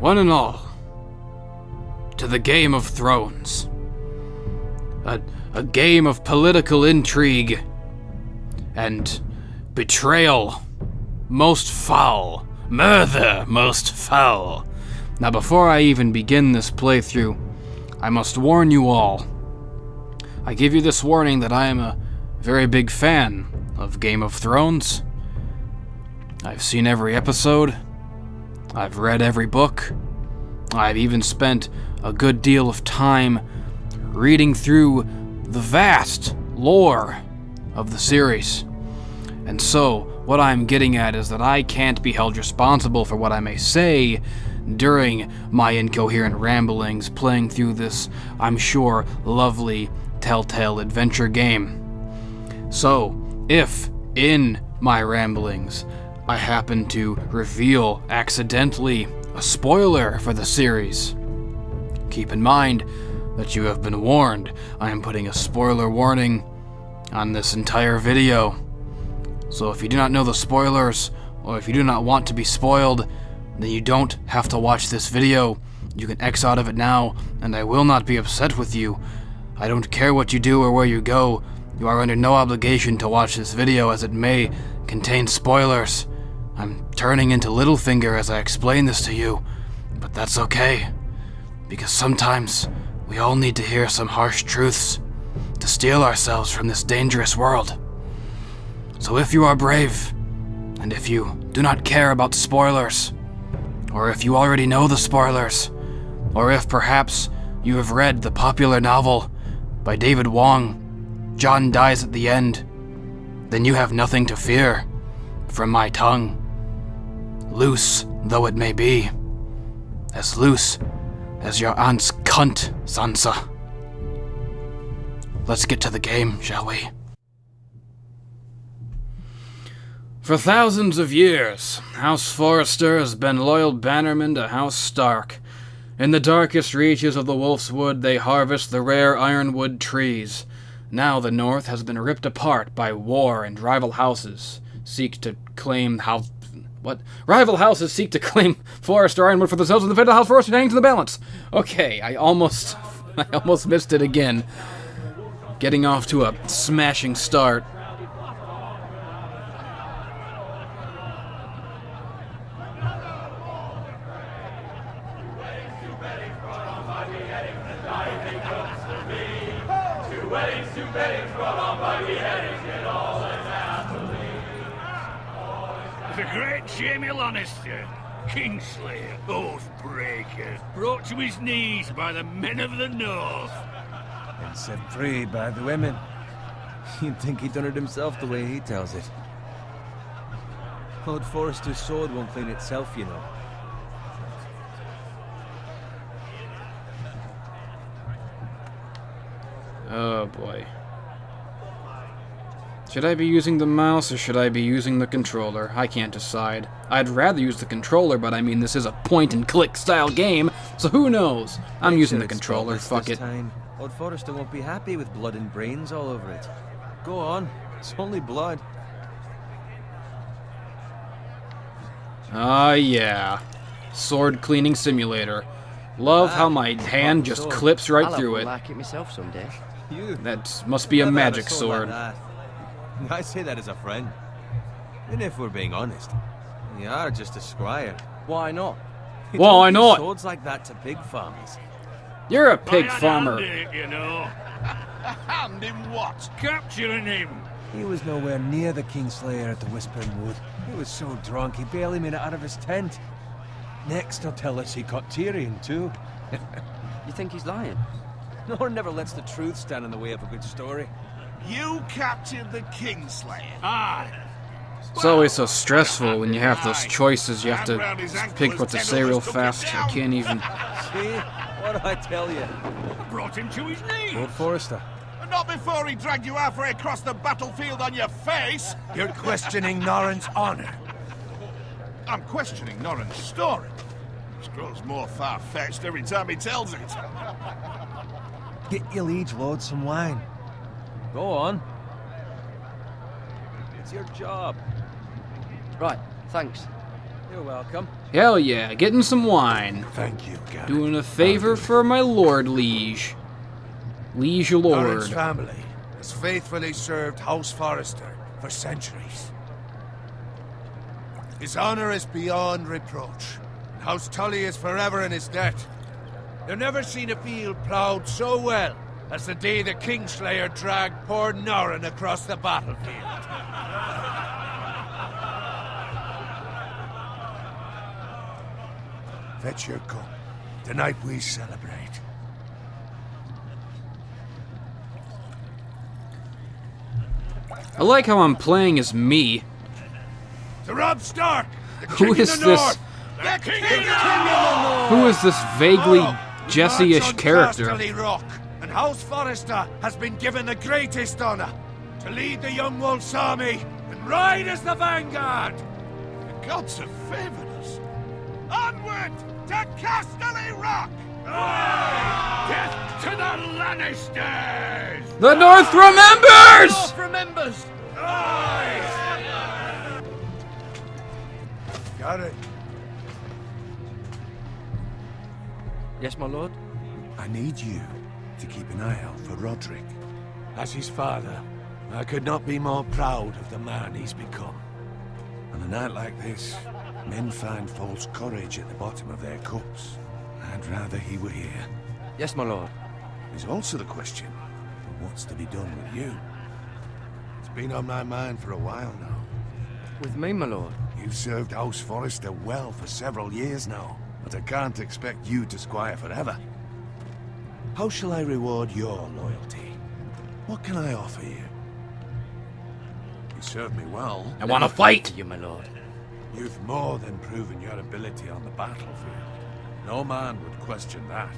one and all, to the Game of Thrones. A game of political intrigue and betrayal most foul, murder most foul. Now, before I even begin this playthrough, I must warn you all. I give you this warning that I am a very big fan of Game of Thrones. I've seen every episode. I've read every book. I've even spent a good deal of time reading through the vast lore of the series. And so, what I'm getting at is that I can't be held responsible for what I may say during my incoherent ramblings playing through this, I'm sure, lovely Telltale adventure game. So, if in my ramblings I happen to reveal accidentally a spoiler for the series, keep in mind that you have been warned. I am putting a spoiler warning on this entire video. So if you do not know the spoilers, or if you do not want to be spoiled, then you don't have to watch this video. You can X out of it now, and I will not be upset with you. I don't care what you do or where you go. You are under no obligation to watch this video, as it may contain spoilers. I'm turning into Littlefinger as I explain this to you, but that's okay, because sometimes we all need to hear some harsh truths to steel ourselves from this dangerous world. So if you are brave, and if you do not care about spoilers, or if you already know the spoilers, or if perhaps you have read the popular novel by David Wong, John Dies at the End, then you have nothing to fear from my tongue, loose though it may be, as loose as your aunt's cunt, Sansa. Let's get to the game, shall we? For thousands of years, House Forrester has been loyal bannermen to House Stark. In the darkest reaches of the Wolf's Wood, they harvest the rare ironwood trees. Now the North has been ripped apart by war, and rival houses seek to claim Rival houses seek to claim Forrester Ironwood for themselves, and the fate of the House Forrester hangs in the balance. Okay, I almost missed it again. Getting off to a smashing start. The great Jamie Lannister, Kingslayer, Oathbreaker, brought to his knees by the men of the North. And set free by the women. You'd think he'd done it himself the way he tells it. Lord Forrester's sword won't clean itself, you know. Oh boy. Should I be using the mouse or should I be using the controller? I can't decide. I'd rather use the controller, but I mean, this is a point-and-click style game, so who knows? I'm using the controller, fuck it. Lord Forrester won't be happy with blood and brains all over it. Go on, it's only blood. Ah, yeah. Sword cleaning simulator. Love how my hand just clips right through it. I'll like it myself someday. That must be a magic sword. I say that as a friend. And if we're being honest, you are just a squire. Why not? Why not? Swords like that to pig farmers. You're a pig farmer. You know. Hand him what? Capturing him. He was nowhere near the Kingslayer at the Whispering Wood. He was so drunk he barely made it out of his tent. Next he'll tell us he caught Tyrion too. You think he's lying? No one never lets the truth stand in the way of a good story. You captured the Kingslayer. Aye. It's always so stressful when you have those choices. You have to pick what to say real fast. I can't even... See? What did I tell you? Brought him to his knees. Lord Forrester. Not before he dragged you halfway across the battlefield on your face. You're questioning Norrin's honor. I'm questioning Norrin's story. It grows more far-fetched every time he tells it. Get your liege lord some wine. Go on. It's your job. Right, thanks. You're welcome. Hell yeah, getting some wine. Thank you, Gared. Doing a favor for my lord liege. Liege Norrin's lord. family has faithfully served House Forrester for centuries. His honor is beyond reproach, and House Tully is forever in his debt. They've never seen a field ploughed so well as the day the Kingslayer dragged poor Norrin across the battlefield. Fetch your cup. Tonight we celebrate. I like how I'm playing as me. To Rob Stark, the Who king is of the this? North. The king of the North. Who is this vaguely Oh, Jesse-ish march on character? Casterly Rock, and House Forrester has been given the greatest honor to lead the Young Wolf's army and ride as the vanguard. The gods have favored us. Onward to Casterly Rock! Death to the Lannisters! The North remembers! North remembers! Got it. Yes, my lord? I need you to keep an eye out for Roderick. As his father, I could not be more proud of the man he's become. On a night like this, men find false courage at the bottom of their cups. I'd rather he were here. Yes, my lord. There's also the question of what's to be done with you. It's been on my mind for a while now. With me, my lord. You've served House Forrester well for several years now, but I can't expect you to squire forever. How shall I reward your loyalty? What can I offer you? You served me well. I want to fight! You, my lord. You've more than proven your ability on the battlefield. No man would question that.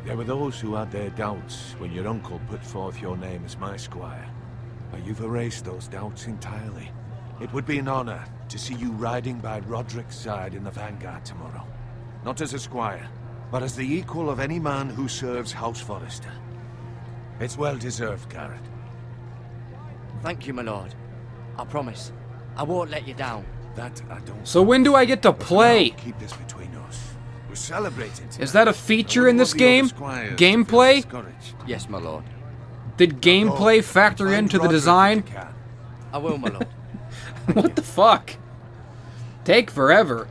There were those who had their doubts when your uncle put forth your name as my squire. But you've erased those doubts entirely. It would be an honor to see you riding by Roderick's side in the vanguard tomorrow. Not as a squire, but as the equal of any man who serves House Forrester. It's well deserved, Gared. Thank you, my lord. I promise. I won't let you down. That I don't. So when do I get to play? Now, keep this between us. We're celebrating tonight. Is that a feature in this I wouldn't game? want the other squires to feel Gameplay? discouraged. Yes, my lord. Did gameplay factor Find into the Roderick design? if you can. I will, my lord. What the fuck? Take forever.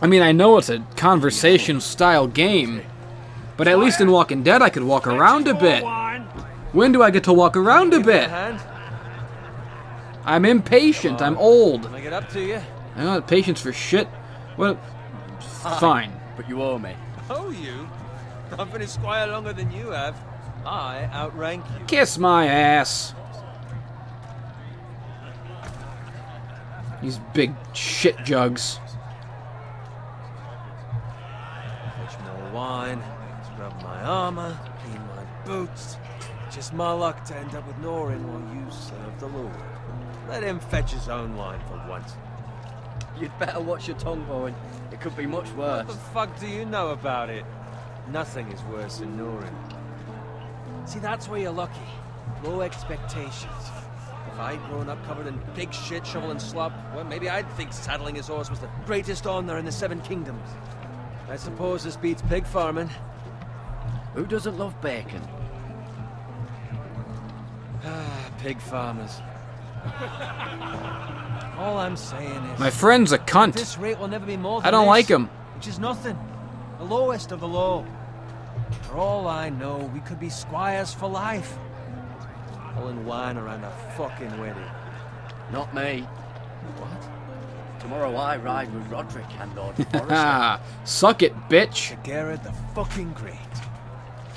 I mean, I know it's a conversation style game, but at least in Walking Dead I could walk around a bit. When do I get to walk around a bit? I'm impatient. I'm old. Can I get up to you? I don't have patience for shit. Well, fine. But you owe me. Oh, you? I've been a squire longer than you have. I outrank you. Kiss my ass. These big shit jugs. Fetch more wine, scrub my armor, clean my boots. Just my luck to end up with Norrin while you serve the Lord. Let him fetch his own wine for once. You'd better watch your tongue, Bowen. It could be much worse. What the fuck do you know about it? Nothing is worse than Norrin. See, that's where you're lucky. Low expectations. If I'd grown up covered in pig shit, shovel and slop, well, maybe I'd think saddling his horse was the greatest honor in the Seven Kingdoms. I suppose this beats pig farming. Who doesn't love bacon? Ah, pig farmers. All I'm saying is... My friend's a at cunt. this rate will never be more than I don't this, like him. Which is nothing. The lowest of the low. For all I know, we could be squires for life. Pulling wine around a fucking wedding. Not me. What? Tomorrow I ride with Roderick and Lord Forrester. Ah, suck it, bitch. The Gared the fucking Great.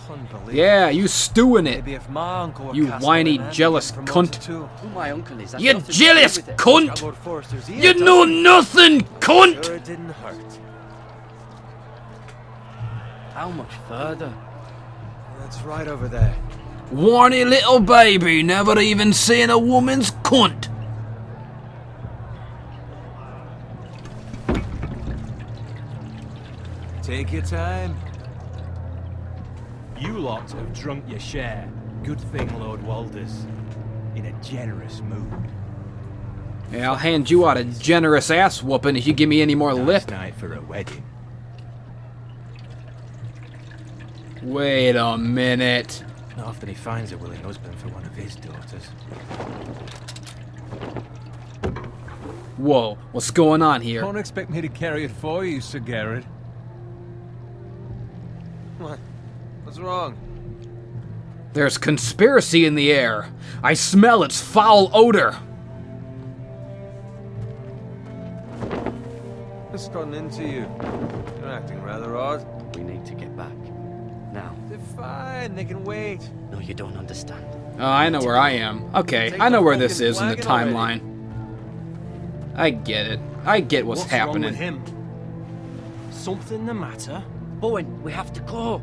Unbelievable. Yeah, you stew in it. Maybe if my uncle were You Castellan, whiny, I'd be jealous promoted cunt. too. Who my uncle is? You nothing to do jealous with it. cunt! Lord Forrester's ear, You doesn't know it? nothing, cunt! Sure it didn't hurt. How much further? That's right over there. Warny little baby, never even seen a woman's cunt. Take your time. You lot have drunk your share. Good thing Lord Walder's in a generous mood. Yeah, I'll hand you out a generous ass whooping if you give me any more lip. Night for a wedding. Wait a minute. Not often he finds a willing husband for one of his daughters. Whoa, what's going on here? Don't expect me to carry it for you, Sir Gared. What? What's wrong? There's conspiracy in the air. I smell its foul odor. What's gotten into you? You're acting rather odd. We need to get back. Now. They're fine, they can wait. No, you don't understand. Oh, I know where I am. Okay, I know where this is in the timeline. I get it. I get what's happening. Wrong with him? Something the matter? Bowen, we have to go.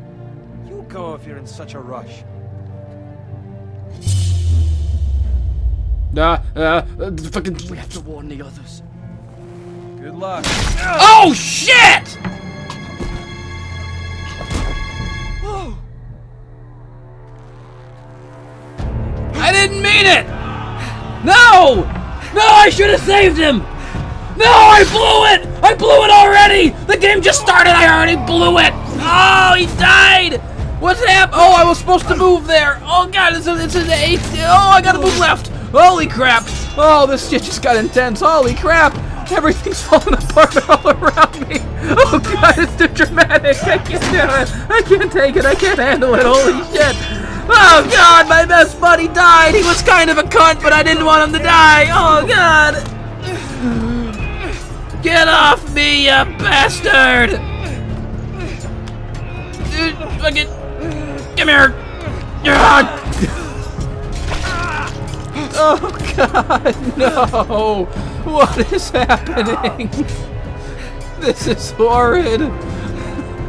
You go if you're in such a rush. Fucking. We have to warn the others. Good luck. Oh shit! I didn't mean it! No! No, I should have saved him! No, I blew it! I blew it already! The game just started, I already blew it! Oh, he died! What's happened? Oh, I was supposed to move there! Oh god, it's an 8. Oh, I gotta move left! Holy crap! Oh, this shit just got intense. Holy crap! Everything's falling apart all around me! Oh god, it's too dramatic! I can't do it! I can't take it! I can't handle it! Holy shit! Oh god, my best buddy died! He was kind of a cunt, but I didn't want him to die! Oh god! Get off me, you bastard! Dude, fucking... Come here! Oh god, no! What is happening? This is horrid!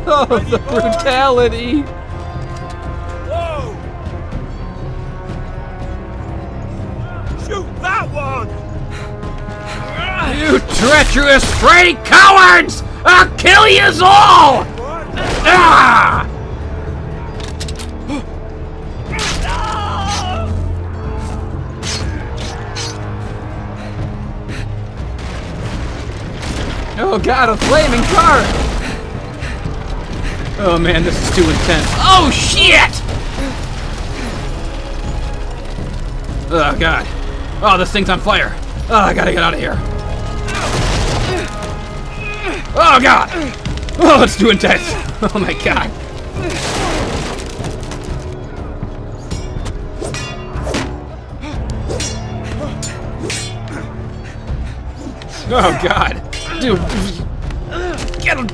Oh, the brutality! That one! You treacherous free cowards! I'll kill yous all! Ah! Oh god, a flaming car! Oh man, this is too intense. Oh shit! Oh god. Oh, this thing's on fire. Oh, I gotta get out of here. Oh god! Oh, it's too intense. Oh my god. Oh god. Dude. Get him.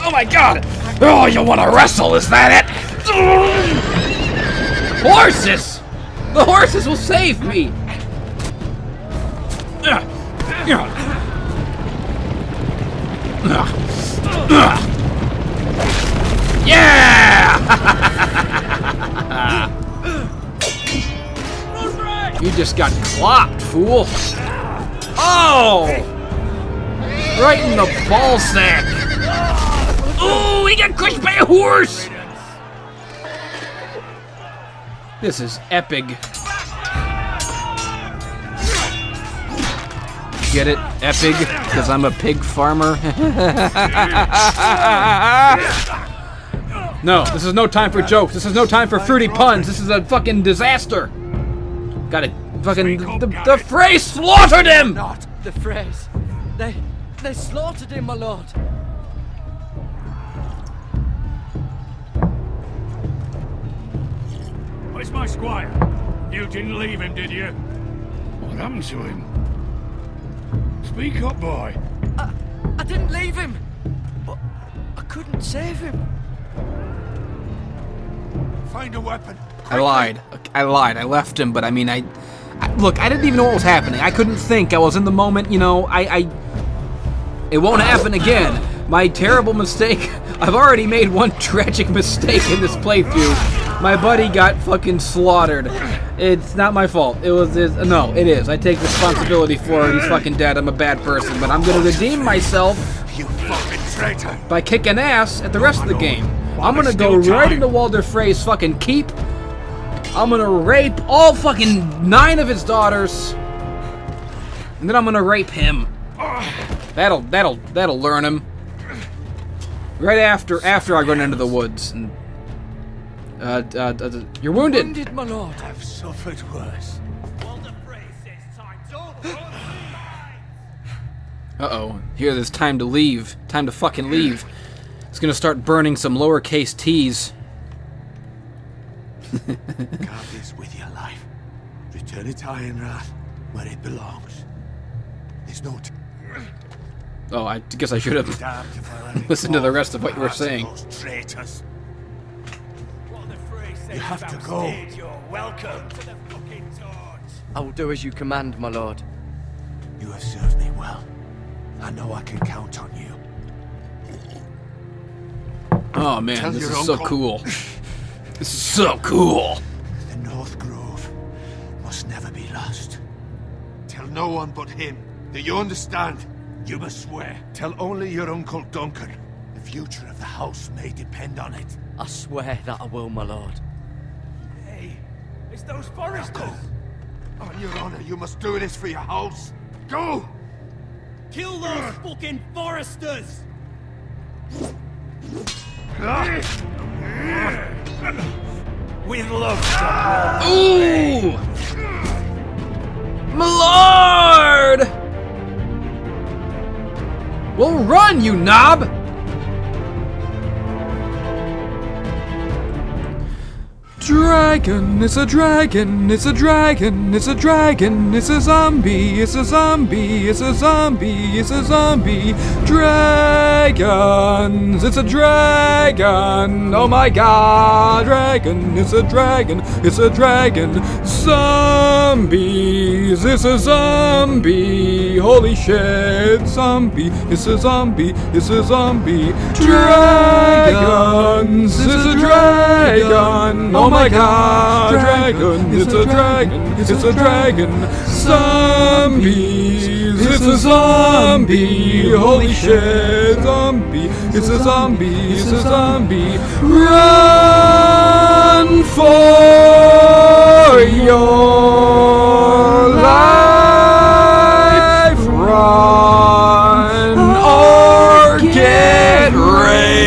Oh my god. Oh, you wanna wrestle? Is that it? Horses! The horses will save me! Yeah! You just got clopped, fool! Oh! Right in the ball sack! Oh, he got crushed by a horse! This is epic. Get it? Epic? Because I'm a pig farmer? No, this is no time for jokes. This is no time for fruity puns. This is a fucking disaster. Gotta fucking... The Frey slaughtered him! Not the Freys. They slaughtered him, my lord. Where's my squire? You didn't leave him, did you? What happened to him? Speak up, boy. I didn't leave him, but I couldn't save him. Find a weapon. I lied. I left him, but I mean, look, I didn't even know what was happening. I couldn't think. I was in the moment, you know. It won't happen again. My terrible mistake. I've already made one tragic mistake in this playthrough. My buddy got fucking slaughtered. It's not my fault. No, it is. I take responsibility for it. He's fucking dead. I'm a bad person, but I'm gonna redeem myself. You fucking traitor. By kicking ass at the rest of the game. I'm gonna go right into Walder Frey's fucking keep. I'm gonna rape all fucking 9 of his daughters. And then I'm gonna rape him. That'll learn him. Right after I run into the woods. And you're wounded. Wounded, my lord. I've suffered worse. Uh-oh. Here, there's time to leave. Time to fucking leave. It's gonna start burning some lowercase t's. Guard this with your life. Return it to Ironrath, where it belongs. There's no Oh, I guess I should have damned if I let it listened to the fall rest of what you were into the saying. hands of those traitors. You have to go. You're welcome to the fucking torch. I will do as you command, my lord. You have served me well. I know I can count on you. Oh man, Tell this your is so uncle. cool. This is so cool. The North Grove must never be lost. Tell no one but him. Do you understand? You must swear. Tell only your Uncle Duncan. The future of the house may depend on it. I swear that I will, my lord. Hey, it's those foresters. On your honor, you must do this for your house. Go! Kill those fucking foresters. With love, son. Ooh! My lord! Well, run, you knob! Dragon, it's a dragon, it's a dragon, it's a dragon, it's a zombie, it's a zombie, it's a zombie, it's a zombie. Dragons, it's a dragon, oh my god, dragon, it's a dragon, it's a dragon. Zombies, it's a zombie, holy shit, zombie, it's a zombie, it's a zombie. Dragons, it's a dragon, oh my god, dragon, it's a dragon, it's a dragon. Zombies, it's a zombie, holy shit, zombie, it's a zombie, it's a zombie. Run for your life, run or get raped.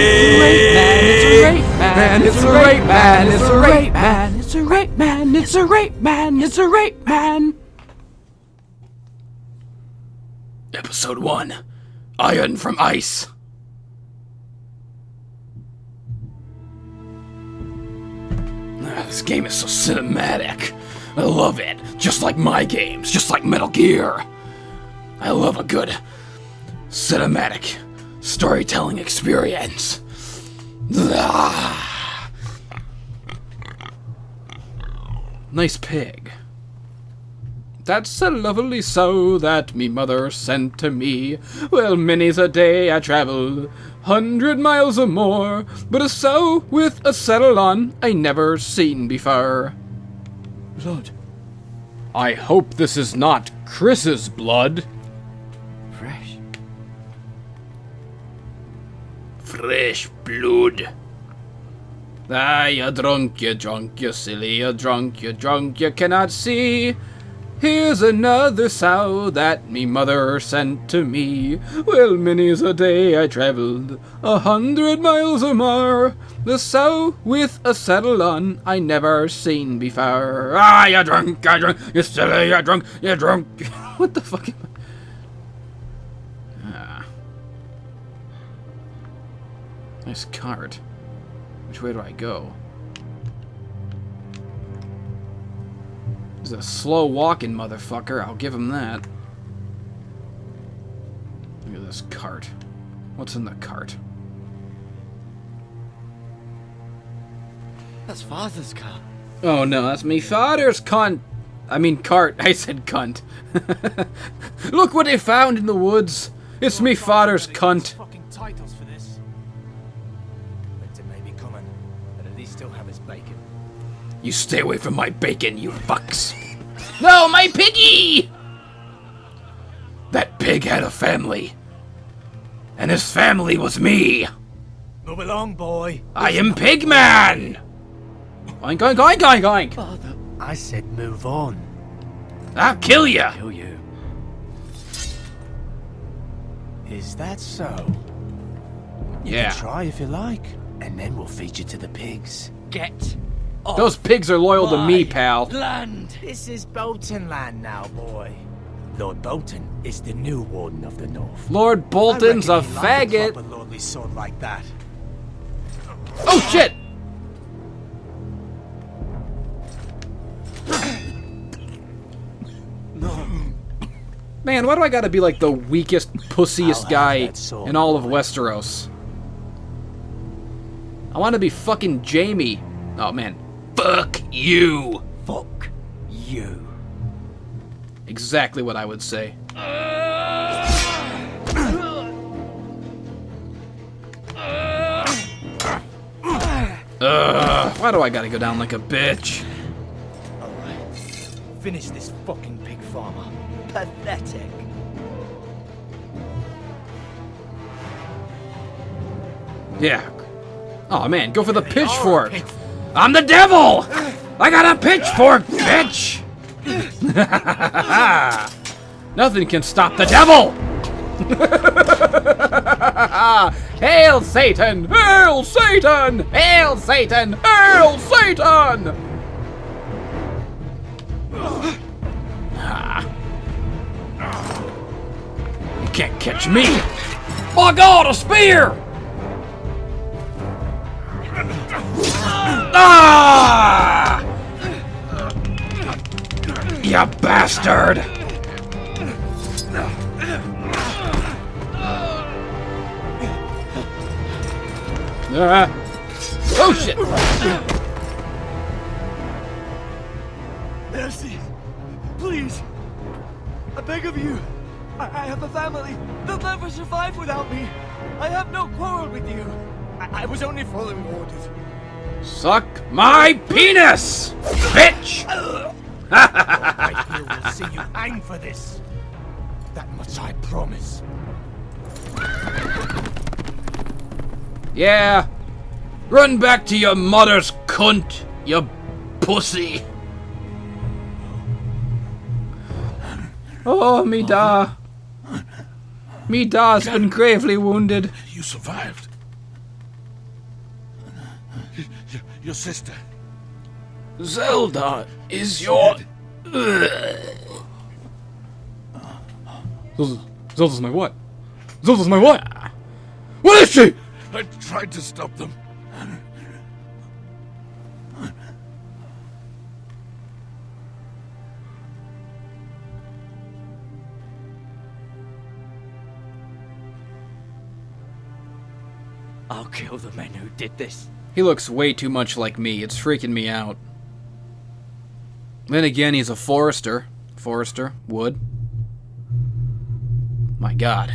It's a rape man, it's a rape man, it's a rape man, it's a rape man, it's a rape man. Episode 1, Iron from Ice. This game is so cinematic. I love it. Just like my games, just like Metal Gear. I love a good cinematic storytelling experience. Nice pig. That's a lovely sow that me mother sent to me. Well, many's a day I travel 100 miles or more, but a sow with a saddle on I never seen before. Blood. I hope this is not Chris's blood. Fresh. Fresh blood. Ah, you drunk, you silly, you drunk, you cannot see. Here's another sow that me mother sent to me. Well, many's a day I travelled 100 miles or more. The sow with a saddle on I never seen before. Ah, you drunk, you silly, you drunk, you drunk. What the fuck am I? Ah. Nice cart. Which way do I go? He's a slow walking motherfucker, I'll give him that. Look at this cart. What's in the cart? That's father's car. Oh no, that's me father's cunt. I mean cart. I said cunt. Look what they found in the woods. It's me father's cunt. Fucking titles for this. Victor may be coming, but at least still have his bacon. You stay away from my bacon, you fucks. No, my piggy! That pig had a family. And his family was me. Move along, boy. I am Pigman! Oink, oink, oink, oink, oink. Father. I said move on. I'll kill ya. Kill you. Is that so? You Yeah. can try if you like, and then we'll feed you to the pigs. Get Those pigs are loyal to me, pal. land. This is Bolton land now, boy. Lord Bolton is the new Warden of the North. Lord Bolton's a I reckon he'd like a faggot. proper lordly sword like that. Oh shit! Man, why do I gotta be like the weakest, pussiest I'll guy have that sword, in all of boy. Westeros? I want to be fucking Jamie. Oh man, fuck you. Fuck you. Exactly what I would say. Why do I gotta go down like a bitch? Alright. Finish this fucking pig farmer. Pathetic. Yeah. Oh man, go for the pitchfork. I'm the devil! I got a pitchfork, bitch! Nothing can stop the devil! Hail Satan! Hail Satan! Hail Satan! Hail Satan! You can't catch me! My God, a spear! Ah! You bastard! Oh shit! Mercy! Please! I beg of you! I have a family! They'll never survive without me! I have no quarrel with you! I was only following orders. Suck my penis! Bitch! Whitehill will see you hang for this! That much I promise. Yeah. Run back to your mother's cunt, you pussy. Oh, me da. Me da's been gravely wounded. You survived. Your sister. Zelda is your... Zelda's my what? Zelda's my what? What is she? I tried to stop them. I'll kill the men who did this. He looks way too much like me. It's freaking me out. Then again, he's a forester. Forester, wood. My God.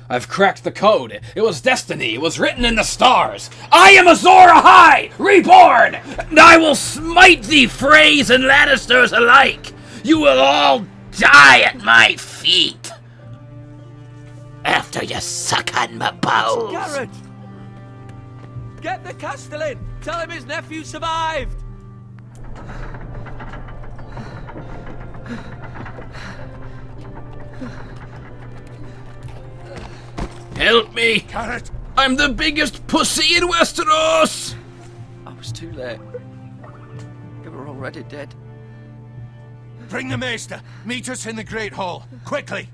I've cracked the code. It was destiny. It was written in the stars. I am Azor Ahai, reborn. And I will smite thee, Freys and Lannisters alike. You will all die at my feet. After you suck on my balls. Gared! Get the Castellan! Tell him his nephew survived! Help me. Gared! I'm the biggest pussy in Westeros. I was too late. They were already dead. Bring the maester. Meet us in the Great Hall. Quickly!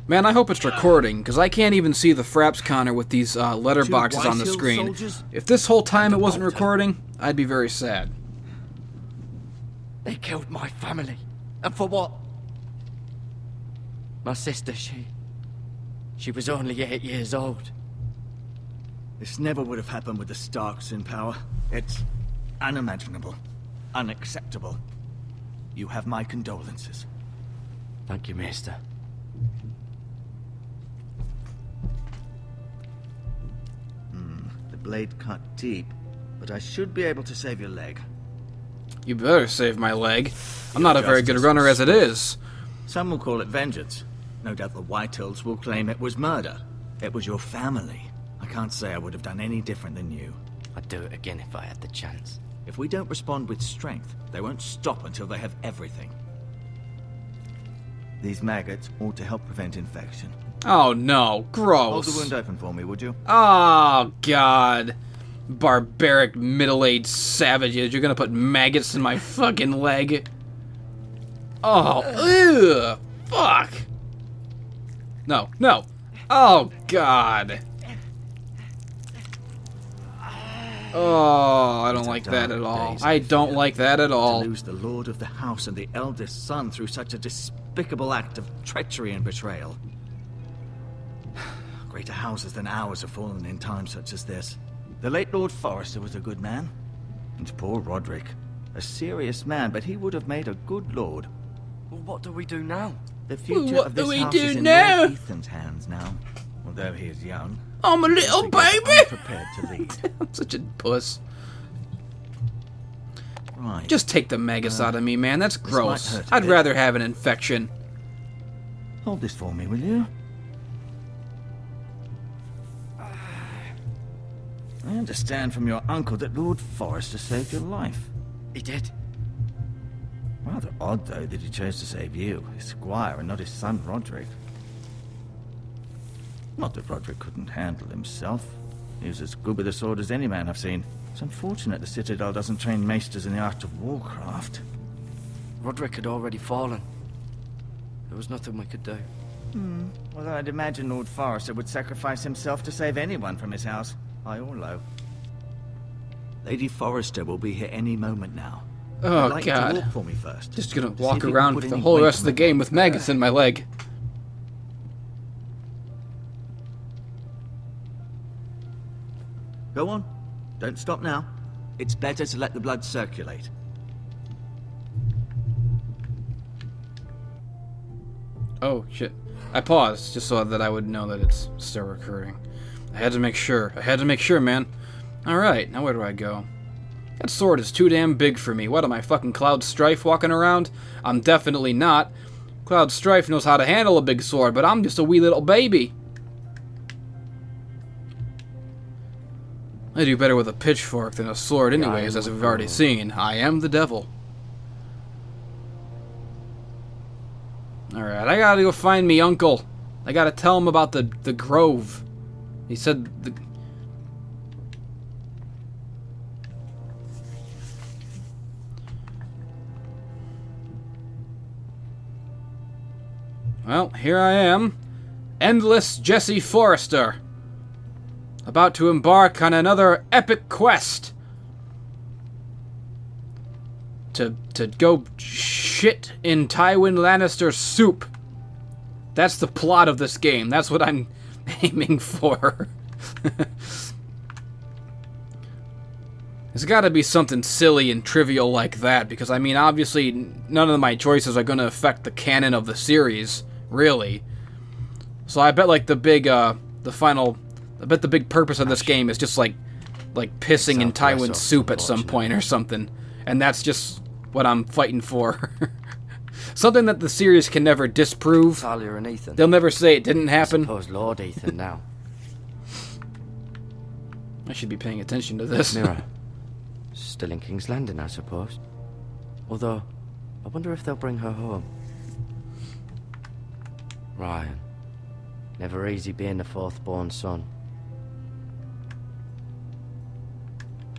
Man, I hope it's recording, because I can't even see the fraps counter with these letterboxes on the Whitehill screen. soldiers? If this whole time it wasn't recording, I'd be very sad. They killed my family. And for what? My sister, she was only 8 years old. This never would have happened with the Starks in power. It's unimaginable. Unacceptable. You have my condolences. Thank you, Maester. The blade cut deep, but I should be able to save your leg. You better save my leg. I'm not a very good runner as it is. Some will call it vengeance. No doubt the Whitehills will claim it was murder. It was your family. I can't say I would have done any different than you. I'd do it again if I had the chance. If we don't respond with strength, they won't stop until they have everything. These maggots ought to help prevent infection. Oh no, Hold gross. the wound open for me, would you? Oh god. Barbaric middle-aged savages. You're gonna put maggots in my fucking leg. Oh, ugh, fuck. No, no. Oh god. Oh, I don't like that at all. I don't like that at all. To lose the lord of the house and the eldest son through such a despicable act of treachery and betrayal. Greater houses than ours have fallen in times such as this. The late Lord Forrester was a good man. And poor Roderick. A serious man, but he would have made a good lord. Well, what do we do now? The future What of do this we house do is in now? Lord Ethan's hands now. Although he is young. I'm a little Because baby. unprepared to lead. I'm such a puss. Right. Just take the maggots out of me, man. That's might gross. hurt a I'd bit. rather have an infection. Hold this for me, will you? I understand from your uncle that Lord Forrester saved your life. He did. Rather odd, though, that he chose to save you, his squire, and not his son Roderick. Not that Roderick couldn't handle himself. He was as good with a sword as any man I've seen. It's unfortunate the Citadel doesn't train maesters in the art of warcraft. Roderick had already fallen. There was nothing we could do. Although I'd imagine Lord Forrester would sacrifice himself to save anyone from his house, high or low. Lady Forrester will be here any moment now. Oh I'd like you to god. walk for me first. Just gonna to see walk if you can around put for the any whole weight rest of on the my game with maggots in my leg. Go on. Don't stop now. It's better to let the blood circulate. Oh shit. I paused just so that I would know that it's still recording. I had to make sure. I had to make sure, man. Alright, now where do I go? That sword is too damn big for me. What am I, fucking Cloud Strife walking around? I'm definitely not. Cloud Strife knows how to handle a big sword, but I'm just a wee little baby. I do better with a pitchfork than a sword anyways, as we've already seen. I am the devil. Alright, I gotta go find me uncle. I gotta tell him about the grove. He said the... Well, here I am. Endless Jesse Forrester. About to embark on another epic quest. To go shit in Tywin Lannister's soup. That's the plot of this game. That's what I'm aiming for. There's gotta be something silly and trivial like that, because, I mean, obviously, none of my choices are gonna affect the canon of the series, really. So I bet, like, the big purpose of this game is just, like pissing in Tywin's soup at some point or something. And that's just what I'm fighting for. Something that the series can never disprove. Talia and Ethan. They'll never say it didn't I happen. suppose Lord Ethan now. I should be paying attention to this. Mira. Still in King's Landing, I suppose. Although, I wonder if they'll bring her home. Ryan. Never easy being the fourth-born son.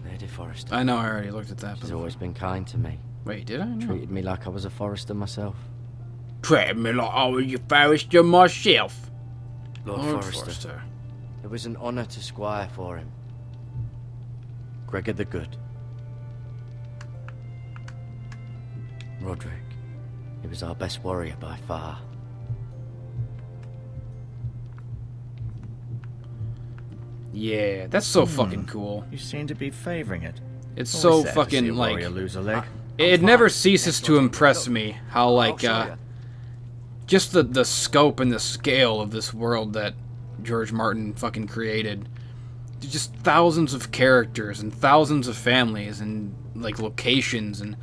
Lady Forrester. I know, I already looked at that. She's Before. always been kind to me. Wait, did I? No. Treated me like I was a Forrester myself. Treat me like I was your Forrester myself. Lord Forrester. It was an honour to squire for him. Gregor the Good. Roderick. He was our best warrior by far. Yeah, that's so fucking cool. You seem to be favoring it. It's Always so sad to see fucking, a like... warrior lose a leg. It never ceases to impress me how, like, I'll show ya. just the scope and the scale of this world that George Martin fucking created. Just thousands of characters and thousands of families and, like, locations and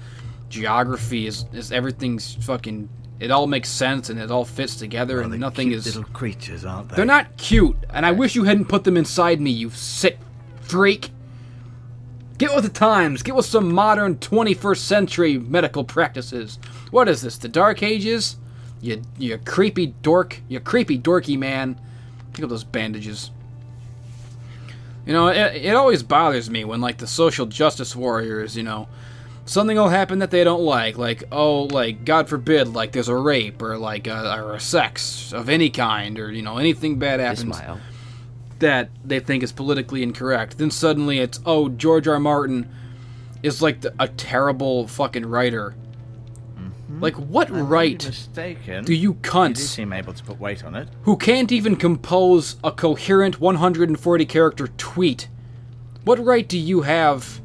geography is everything's fucking... It all makes sense and it all fits together and They're nothing cute is... little creatures, aren't they? They're not cute, and I wish you hadn't put them inside me, you sick freak. Get with the times. Get with some modern 21st century medical practices. What is this, the Dark Ages? You creepy dork. You creepy dorky man. Pick up those bandages. You know, it always bothers me when, like, the social justice warriors, you know, something will happen that they don't like, oh, like, God forbid, like, there's a rape, or, like, or a sex of any kind, or, you know, anything bad happens that they think is politically incorrect. Then suddenly it's, oh, George R. Martin is, like, a terrible fucking writer. Like, what right do you cunts, seem able to put weight on it, who can't even compose a coherent 140-character tweet, what right do you have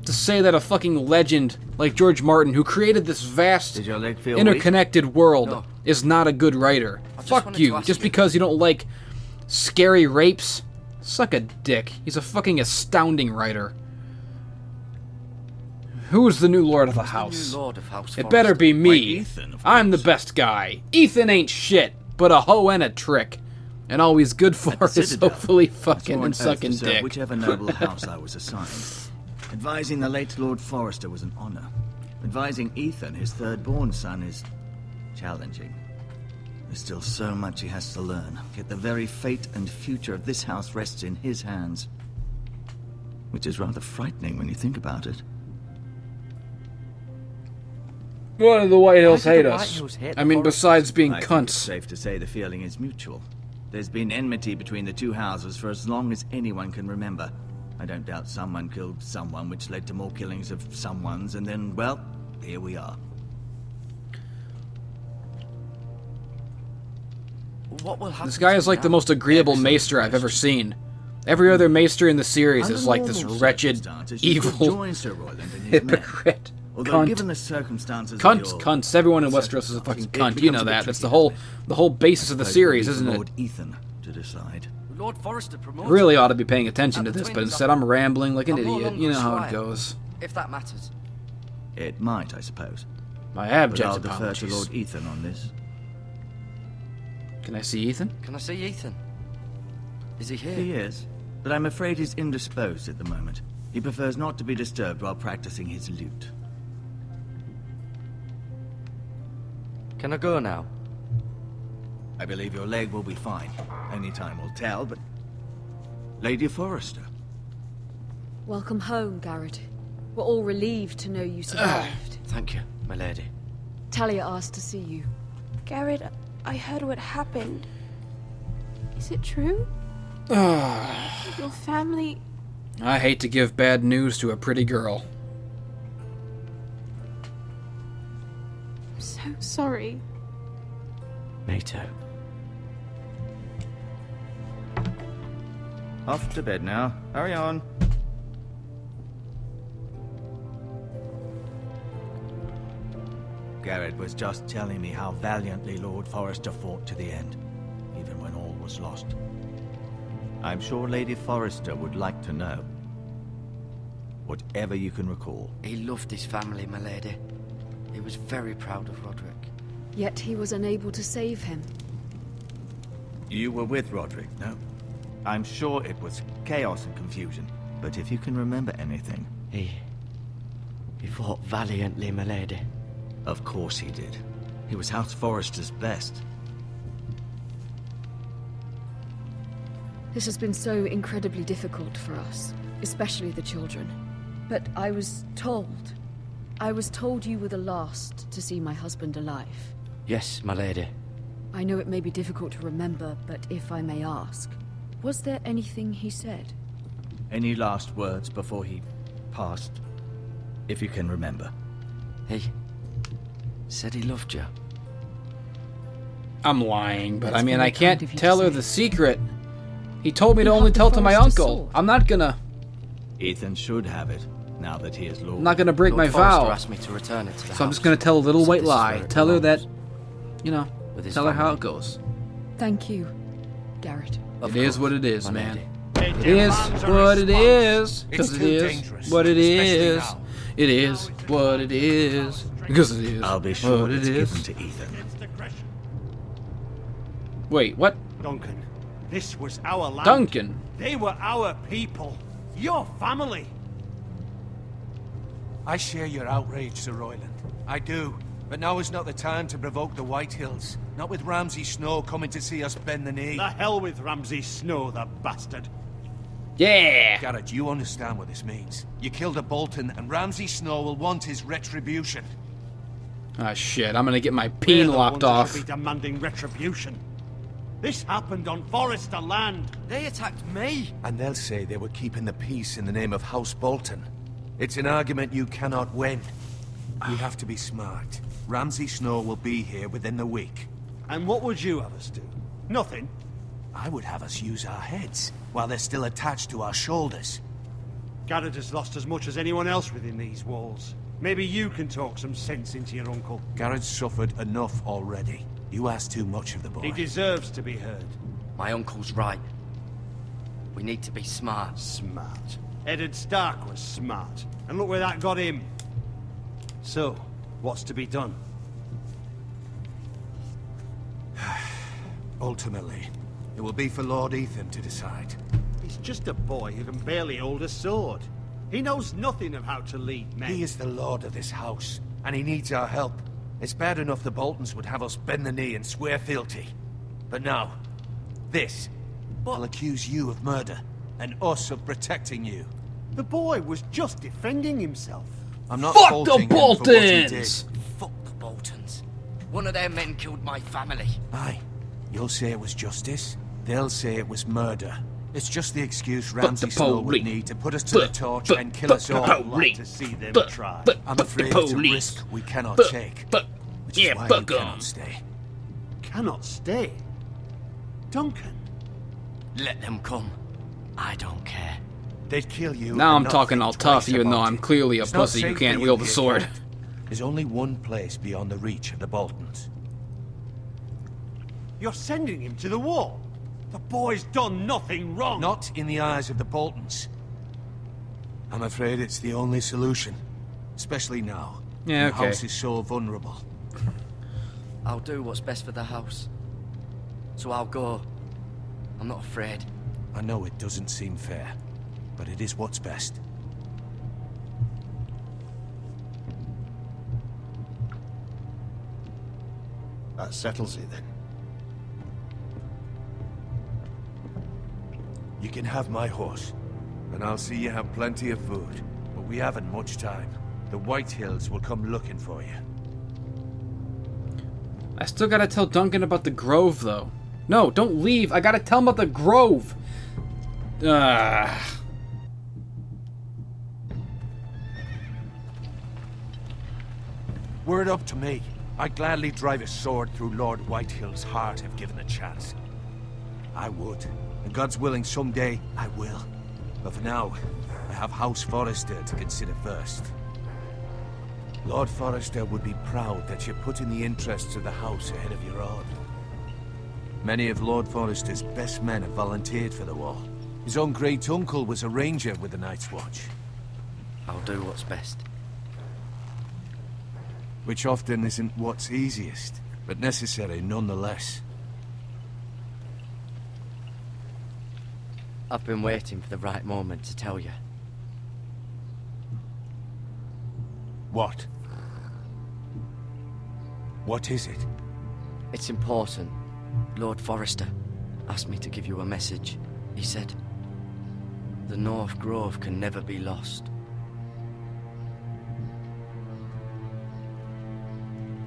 to say that a fucking legend like George Martin, who created this vast, interconnected world, is not a good writer? Fuck you, just because you don't like scary rapes? Suck a dick. He's a fucking astounding writer. Who's the new Lord of the House? It better be me. I'm the best guy. Ethan ain't shit, but a hoe and a trick. And all he's good for is hopefully fucking and sucking dick. Whichever noble house I was assigned. Advising the late Lord Forrester was an honor. Advising Ethan, his third-born son, is challenging. There's still so much he has to learn, yet the very fate and future of this house rests in his hands. Which is rather frightening when you think about it. Why do the Whitehills hate us? I mean, besides being cunts. It's safe to say the feeling is mutual. There's been enmity between the two houses for as long as anyone can remember. I don't doubt someone killed someone, which led to more killings of someones, and then, well, here we are. What will happen? This guy is like the most agreeable maester I've ever seen. Every other maester in the series is like this wretched, evil, hypocrite. Although given the circumstances cunts. Everyone in Westeros is a fucking cunt. You know that. That's the whole basis of the series, isn't it? Lord Ethan to decide. Lord Forrester promoted. Really ought to be paying attention to this, but instead I'm rambling like an idiot. You know how it goes. If that matters. It might, I suppose. My abject I'll apologies. defer to Lord Ethan on this. Can I see Ethan? Can I see Ethan? Is he here? He is, but I'm afraid he's indisposed at the moment. He prefers not to be disturbed while practicing his lute. Can I go now? I believe your leg will be fine. Only time will tell, but... Lady Forrester. Welcome home, Gared. We're all relieved to know you survived. Thank you, my lady. Talia asked to see you. Gared, I heard what happened. Is it true? Your family... I hate to give bad news to a pretty girl. I'm so sorry. Me too. Off to bed now. Hurry on. Gared was just telling me how valiantly Lord Forrester fought to the end, even when all was lost. I'm sure Lady Forrester would like to know. Whatever you can recall. He loved his family, my lady. He was very proud of Roderick. Yet he was unable to save him. You were with Roderick, no? I'm sure it was chaos and confusion, but if you can remember anything... He fought valiantly, my lady. Of course he did. He was House Forrester's best. This has been so incredibly difficult for us, especially the children. But I was told you were the last to see my husband alive. Yes, my lady. I know it may be difficult to remember, but if I may ask, was there anything he said? Any last words before he passed? If you can remember. He said he loved you. I'm lying, but That's I mean, very I can't kind of you to tell her say. the secret. He told me to You only have the tell to my Forrester's uncle. sword. I'm not gonna Ethan should have it, now that he is Lord. I'm not gonna break Lord my Forrester vow. asked me to return it to the So I'm house. just gonna tell a little So white this is lie. where it Tell her that, belongs. you know, With his tell her how family. it goes. Thank you, Gared. Of It is course, what it is, my man. lady. It is what it is. Because it is what it is. It is what it is. Because it is I'll be sure what it it's is. given to Ethan. Wait, what? Duncan, this was our land. Duncan? They were our people. Your family. I share your outrage, Sir Royland. I do. But now is not the time to provoke the Whitehills. Not with Ramsay Snow coming to see us bend the knee. The hell with Ramsay Snow, the bastard. Yeah! Gared, you understand what this means. You killed a Bolton, and Ramsay Snow will want his retribution. Ah, shit. I'm gonna get my peen lopped off. Should be demanding retribution. This happened on Forrester land. They attacked me. And they'll say they were keeping the peace in the name of House Bolton. It's an argument you cannot win. We have to be smart. Ramsay Snow will be here within the week. And what would you have us do? Nothing. I would have us use our heads, while they're still attached to our shoulders. Gared has lost as much as anyone else within these walls. Maybe you can talk some sense into your uncle. Gared's suffered enough already. You ask too much of the boy. He deserves to be heard. My uncle's right. We need to be smart. Smart. Eddard Stark was smart. And look where that got him. So, what's to be done? Ultimately, it will be for Lord Ethan to decide. He's just a boy who can barely hold a sword. He knows nothing of how to lead men. He is the lord of this house, and he needs our help. It's bad enough the Boltons would have us bend the knee and swear fealty. But now, this will accuse you of murder, and us of protecting you. The boy was just defending himself. I'm not Fuck faulting the him for what he did. Boltons! Fuck the Boltons. One of their men killed my family. Aye. You'll say it was justice. They'll say it was murder. It's just the excuse Ramsay Snow would need to put us to the torch and kill us all. I'd like to see them try. I'm afraid it's a risk we cannot take. Which is why you cannot stay. Cannot stay? Duncan? Let them come. I don't care. They'd kill you. Now I'm and not talking think all tough, twice even though about I'm it. clearly a It's not pussy who safe can't for wield you a here, sword. Gared. There's only one place beyond the reach of the Boltons. You're sending him to the wall? The boy's done nothing wrong. Not in the eyes of the Boltons. I'm afraid it's the only solution. Especially now. Yeah, when okay. The house is so vulnerable. I'll do what's best for the house. So I'll go. I'm not afraid. I know it doesn't seem fair, but it is what's best. That settles it then. You can have my horse, and I'll see you have plenty of food. But we haven't much time. The Whitehills will come looking for you. I still gotta tell Duncan about the Grove, though. No, don't leave. I gotta tell him about the Grove. Word up to me. I'd gladly drive a sword through Lord Whitehill's heart if given the chance. I would. And God's willing, someday I will. But for now, I have House Forrester to consider first. Lord Forrester would be proud that you're putting the interests of the house ahead of your own. Many of Lord Forrester's best men have volunteered for the war. His own great-uncle was a ranger with the Night's Watch. I'll do what's best. Which often isn't what's easiest, but necessary nonetheless. I've been waiting for the right moment to tell you. What? What is it? It's important. Lord Forrester asked me to give you a message. He said, the North Grove can never be lost.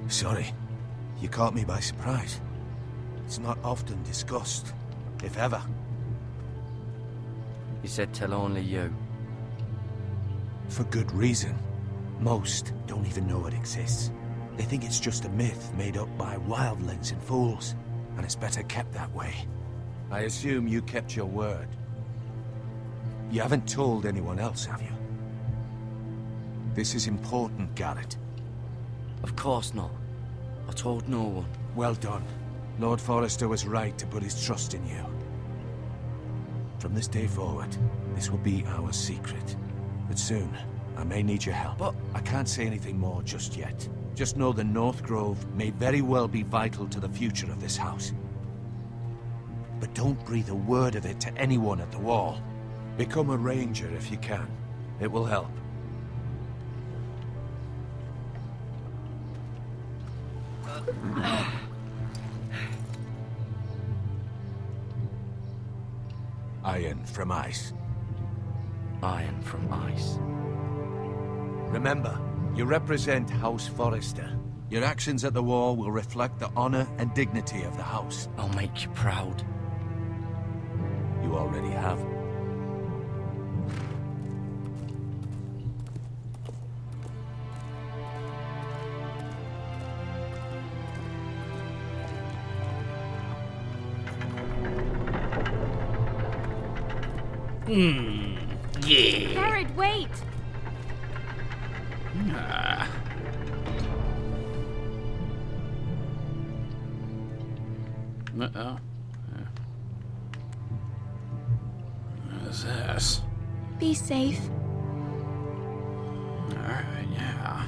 Sorry. You caught me by surprise. It's not often discussed, if ever. He said tell only you. For good reason. Most don't even know it exists. They think it's just a myth made up by wildlings and fools, and it's better kept that way. I assume you kept your word. You haven't told anyone else, have you? This is important, Gared. Of course not. I told no one. Well done. Lord Forrester was right to put his trust in you. From this day forward, this will be our secret. But soon, I may need your help. But I can't say anything more just yet. Just know the North Grove may very well be vital to the future of this house. But don't breathe a word of it to anyone at the wall. Become a ranger if you can. It will help. Iron from ice. Iron from ice. Remember, you represent House Forrester. Your actions at the war will reflect the honor and dignity of the house. I'll make you proud. You already have. Yeah. Gared, wait! Ah. Uh-oh. What is this? Be safe. Alright, yeah.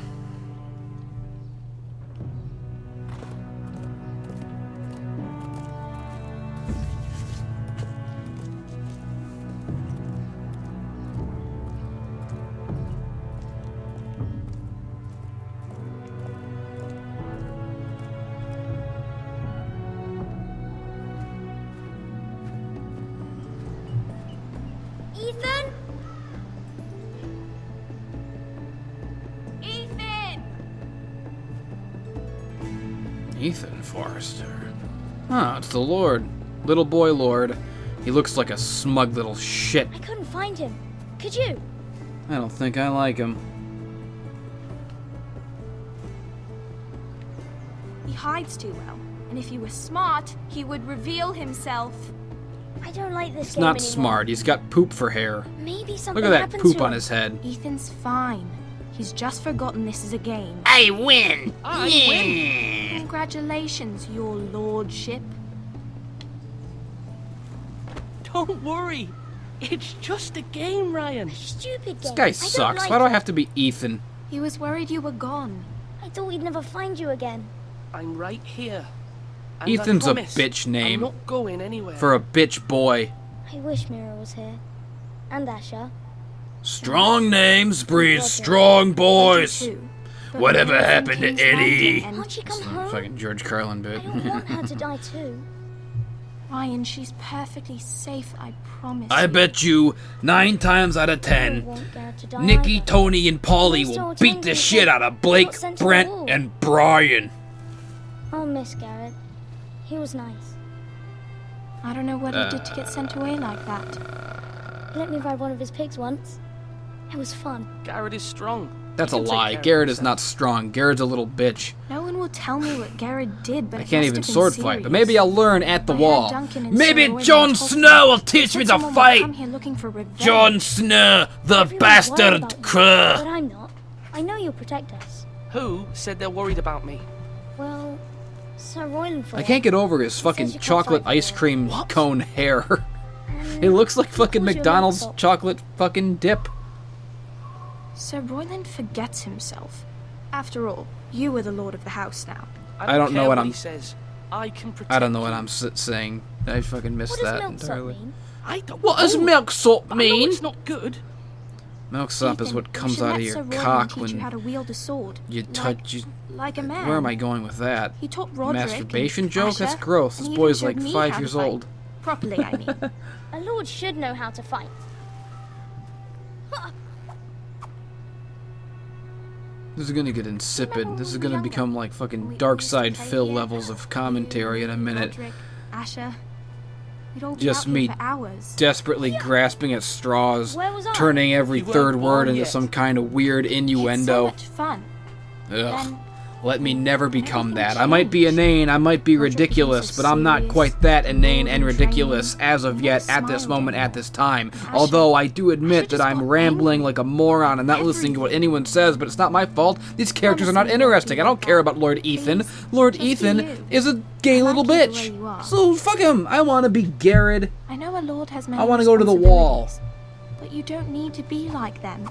Ethan? Ethan! Ethan Forrester. Oh, it's the Lord. Little boy Lord. He looks like a smug little shit. I couldn't find him. Could you? I don't think I like him. He hides too well. And if he were smart, he would reveal himself. I don't like this He's game not anymore. smart. He's got poop for hair. Maybe something Look at that happened poop to on him. his head. Ethan's fine. He's just forgotten this is a game. I win! Congratulations, your lordship. Don't worry. It's just a game, Ryan. Stupid game. This guy I don't sucks. like Why do I it. have to be Ethan? He was worried you were gone. I thought we'd never find you again. I'm right here. And Ethan's I a promise bitch name. I'm not going anywhere. For a bitch boy. I wish Mira was here. And Asher. Strong names breed strong boys. Too. But Whatever when happened to Ethan came Eddie? landing Can't she come It's a home? fucking George Carlin bit. I don't want her to die too. Ryan, she's perfectly safe, I promise. I you. bet you 9 times out of I 10, don't want Gared to die Nikki, either. Tony, and Polly We're will still beat the attending, shit out of Blake, not sent to Brent, war. and Brian. I'll miss Gared. He was nice. I don't know what he did to get sent away like that. He let me ride one of his pigs once. It was fun. Gared is strong. That's a He can take lie. care of Gared is himself. not strong. Gared's a little bitch. No one will tell me what Gared did, but I it can't must even have been sword fight, but serious. maybe I'll learn at the I heard wall. Duncan and Maybe Sir Roy Jon were talking. Snow will They teach said me to someone would fight. come here looking for revenge. Jon Snow, the Everyone's worried bastard about me, cur. but I'm not. I know you'll protect us. Who said they're worried about me? Well, Sir Royland I can't get over his fucking you can't chocolate fight ice for it. cream cone hair. It looks like fucking calls you a McDonald's milksop. chocolate fucking dip. Sir Royland forgets himself. After all, you are the lord of the house now. I don't know care what he I'm- says. I can protect I don't know what you. I'm saying. I fucking missed What does that milksop entirely. mean? I don't What does know. milksop I know mean? it's not good. Milksop is Ethan, what you comes should out let of your Sir Royland cock teach you how when to wield a sword. you touch. You, Like a man. where am I going with that? He taught Roderick Masturbation and joke? Asher, That's gross. and This he boy's even like showed me 5 how to years fight. old. Properly, I mean. A lord should know how to fight. This is gonna get insipid. Remember This is when we gonna were become younger? like When fucking we dark used to side play Phil here? levels of commentary in a minute. Roderick, Asher. We'd all be Just out here me for hours. desperately grasping at straws, Where was I? turning every You weren't third word born into yet. some kind of weird It's so innuendo. much fun. Ugh. Then Let me never become everything that. I might be inane, I might be Roderick ridiculous, became so but I'm not serious, quite that inane and bored and ridiculous training, as of and yet never at this smiled moment, at anymore. this time. Asher- Although I do admit Asher that just I'm got rambling angry like a moron and not listening to what everything. anyone says, but it's not my fault. These characters are not Honestly, you won't interesting. be I don't like care that. about Lord Ethan. Please, Lord just be Ethan you. is a gay I little like you the way bitch. you are. So fuck him. I want to be Gared. I know a lord has many I want to go to the wall. responsibilities, but you don't need to be like them.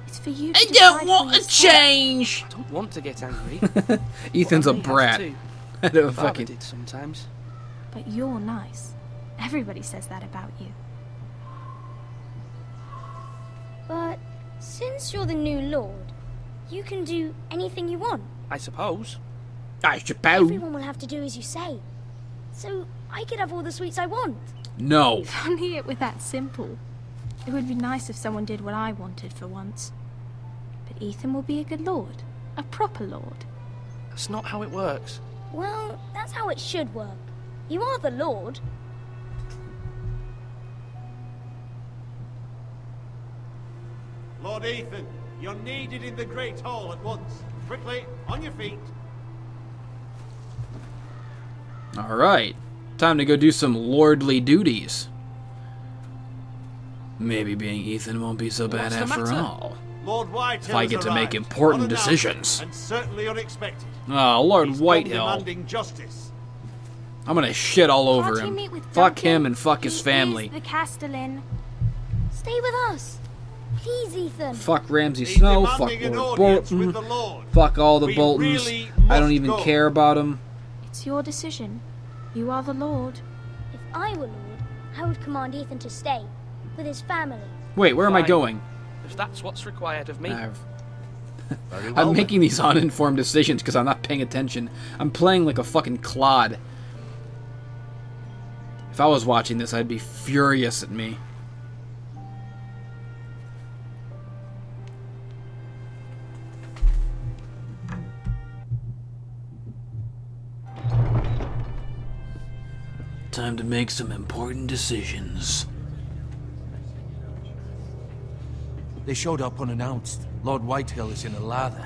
It's for you to I decide don't for want to yourself. change. I don't want to get angry. Ethan's a But I may have brat. to. I don't Father fucking. did sometimes. But you're nice. Everybody says that about you. But since you're the new lord, you can do anything you want. I suppose. I suppose. Everyone will have to do as you say. So I could have all the sweets I want. No. If only it were that simple. It would be nice if someone did what I wanted for once. But Ethan will be a good lord. A proper lord. That's not how it works. Well, that's how it should work. You are the lord. Lord Ethan, you're needed in the Great Hall at once. Quickly, on your feet. Alright. Time to go do some lordly duties. Maybe being Ethan won't be so bad after all. Lord Whitehill If I get to make important decisions. And certainly unexpected. Oh, Lord He's Whitehill. demanding justice. I'm gonna shit all over Can't you him. meet with Fuck Duncan? him and fuck his He family. is the Castellan. Stay with us. Please, Ethan. Fuck Ramsay He's Snow, fuck demanding an Lord audience Bolton, with the Lord. fuck all the We Boltons. really I don't must even go. care about them. It's your decision. You are the lord. If I were lord, I would command Ethan to stay with his family. Wait, where am I Fine. going? If that's what's required of me. I'm making these uninformed decisions because I'm not paying attention. I'm playing like a fucking clod. If I was watching this, I'd be furious at me. Time to make some important decisions. They showed up unannounced. Lord Whitehill is in a lather.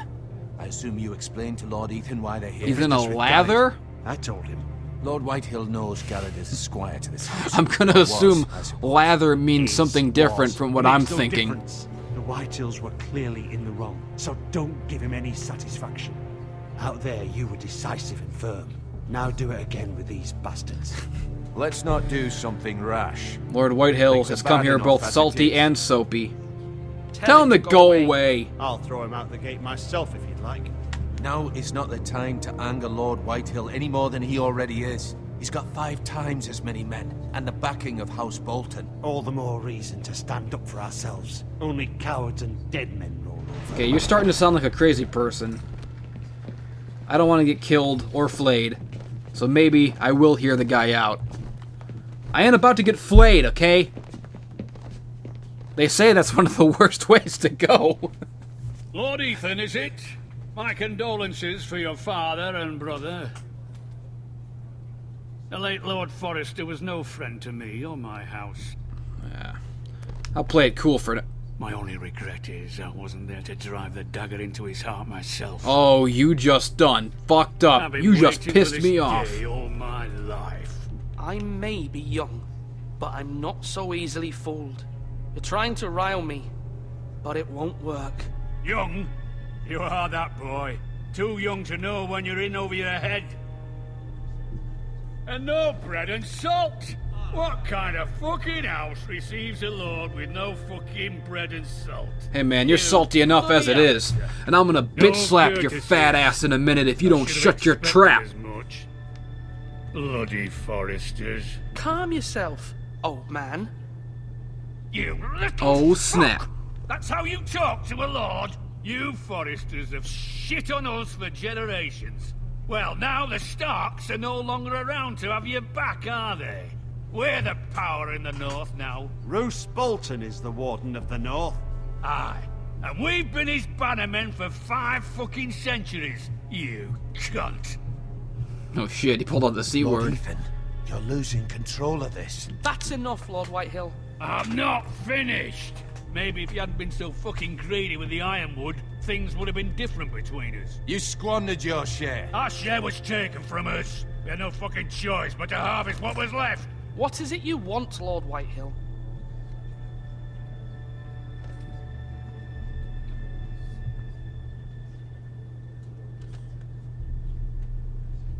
I assume you explained to Lord Ethan why they're here. He's in a lather? I told him. Lord Whitehill knows Gared is a squire to this house. I'm gonna Or was, assume I suppose. lather means something different from what I'm Makes no thinking. difference. The Whitehills were clearly in the wrong, so don't give him any satisfaction. Out there, you were decisive and firm. Now do it again with these bastards. Let's not do something rash. Lord Whitehill Things are has come bad here enough both as it salty is. and soapy. Tell him to go away. I'll throw him out the gate myself if you'd like. Now is not the time to anger Lord Whitehill any more than he already is. He's got 5 times as many men, and the backing of House Bolton. All the more reason to stand up for ourselves. Only cowards and dead men roll over. Okay, you're starting to sound like a crazy person. I don't want to get killed or flayed, so maybe I will hear the guy out. I ain't about to get flayed, okay? They say that's one of the worst ways to go. Lord Ethan, is it? My condolences for your father and brother. The late Lord Forrester was no friend to me or my house. Yeah. I'll play it cool for... My only regret is I wasn't there to drive the dagger into his heart myself. Oh, you just done fucked I've up. been You just waiting for pissed this me off. day all my life. I may be young, but I'm not so easily fooled. You're trying to rile me, but it won't work. Young? You are that boy. Too young to know when you're in over your head. And no bread and salt! What kind of fucking house receives a lord with no fucking bread and salt? Hey man, you're salty enough as it is. And I'm gonna bitch slap your fat ass in a minute if you don't shut your trap. As much. Bloody Foresters. Calm yourself, old man. You little Oh, fuck. snap. That's how you talk to a lord? You Foresters have shit on us for generations. Well, now the Starks are no longer around to have your back, are they? We're the power in the north now. Roose Bolton is the Warden of the North. Aye. And we've been his bannermen for 5 fucking centuries. You cunt. Oh shit, he pulled out the C Lord word. Ethan, you're losing control of this. That's enough, Lord Whitehill. I'm not finished. Maybe if you hadn't been so fucking greedy with the ironwood, things would have been different between us. You squandered your share. Our share was taken from us. We had no fucking choice but to harvest what was left. What is it you want, Lord Whitehill?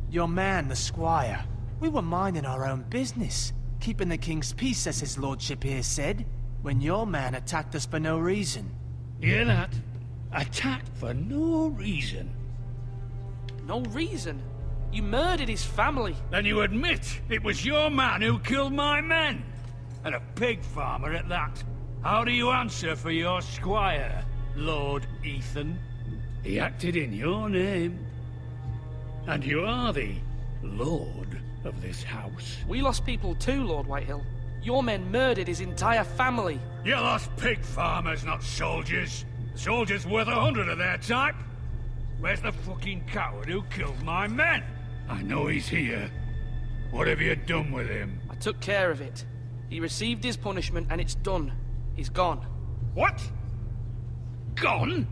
Your man, the squire. We were minding our own business, keeping the king's peace, as his lordship here said, when your man attacked us for no reason. Hear that? Attacked for no reason. No reason. You murdered his family. Then you admit it was your man who killed my men. And a pig farmer at that. How do you answer for your squire, Lord Ethan? He acted in your name. And you are the lord of this house. We lost people too, Lord Whitehill. Your men murdered his entire family. You lost pig farmers, not soldiers. Soldiers worth 100 of their type. Where's the fucking coward who killed my men? I know he's here. What have you done with him? I took care of it. He received his punishment and it's done. He's gone. What? Gone?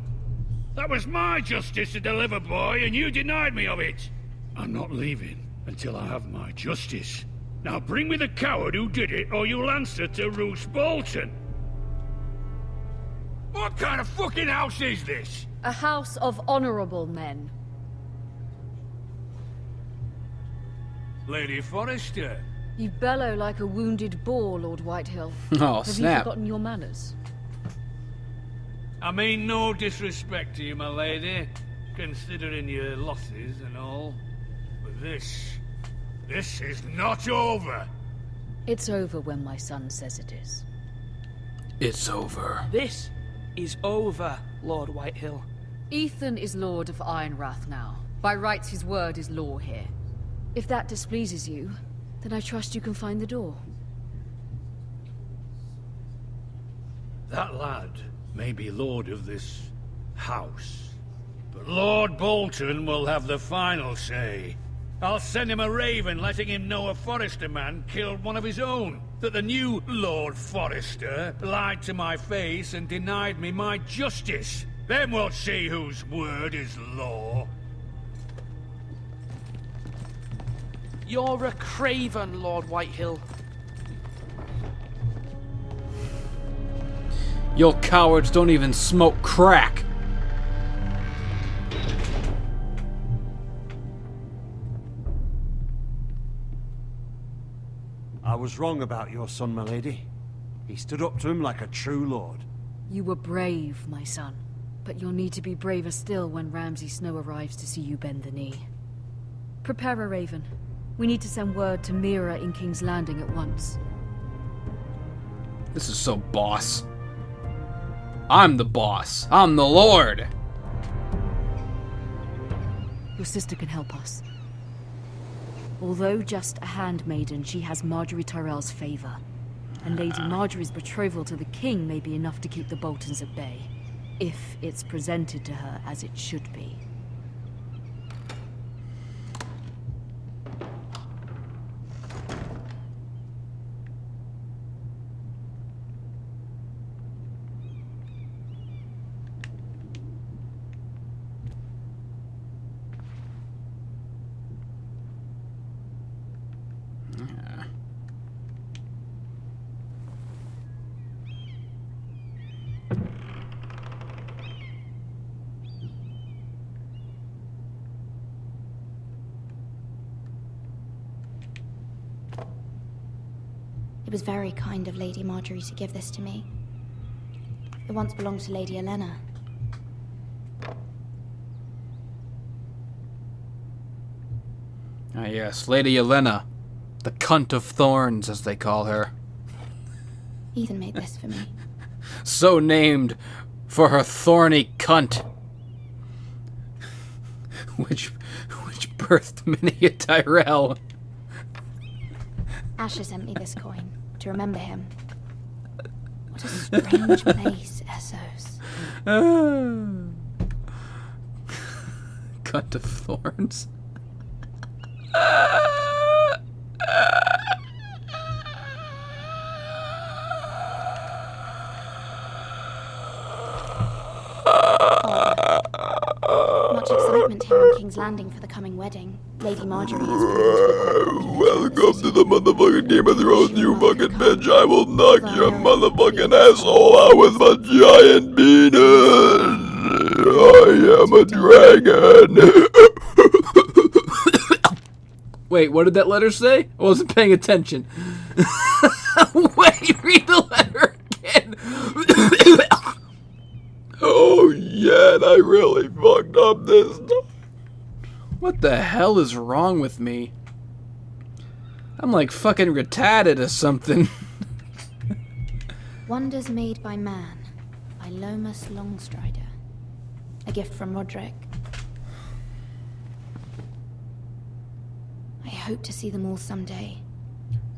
That was my justice to deliver, boy, and you denied me of it. I'm not leaving until I have my justice. Now bring me the coward who did it, or you'll answer to Roose Bolton. What kind of fucking house is this? A house of honorable men. Lady Forrester. You bellow like a wounded boar, Lord Whitehill. Oh, Have snap. you forgotten your manners? I mean no disrespect to you, my lady, considering your losses and all. But this is not over. It's over when my son says it is. It's over. This is over, Lord Whitehill. Ethan is Lord of Ironrath now. By rights, his word is law here. If that displeases you, then I trust you can find the door. That lad may be lord of this house, but Lord Bolton will have the final say. I'll send him a raven letting him know a Forrester man killed one of his own. That the new Lord Forrester lied to my face and denied me my justice. Then we'll see whose word is law. You're a craven, Lord Whitehill. Your cowards don't even smoke crack. I was wrong about your son, my lady. He stood up to him like a true lord. You were brave, my son. But you'll need to be braver still when Ramsay Snow arrives to see you bend the knee. Prepare a raven. We need to send word to Mira in King's Landing at once. This is so boss. I'm the boss. I'm the lord. Your sister can help us. Although just a handmaiden, she has Marjorie Tyrell's favor. And Lady Marjorie's betrothal to the king may be enough to keep the Boltons at bay. If it's presented to her as it should be. It was very kind of Lady Marjorie to give this to me. It once belonged to Lady Elena. Ah yes, Lady Elena. The cunt of thorns, as they call her. Ethan made this for me. So named for her thorny cunt. which birthed many a Tyrell. Asher sent me this coin to remember him. What a strange place, Essos. Cunt of thorns. Much excitement here on King's Landing for the coming wedding. Lady Marjorie is welcome to the motherfucking Game of Thrones, you fucking bitch. I will knock your motherfucking asshole out with my giant penis. I am a dragon. Wait, what did that letter say? I wasn't paying attention. Wait, read the letter again. Oh, yeah, I really fucked up this time. What the hell is wrong with me? I'm like fucking retarded or something. Wonders Made by Man by Lomas Longstrider. A gift from Roderick. hope to see them all someday.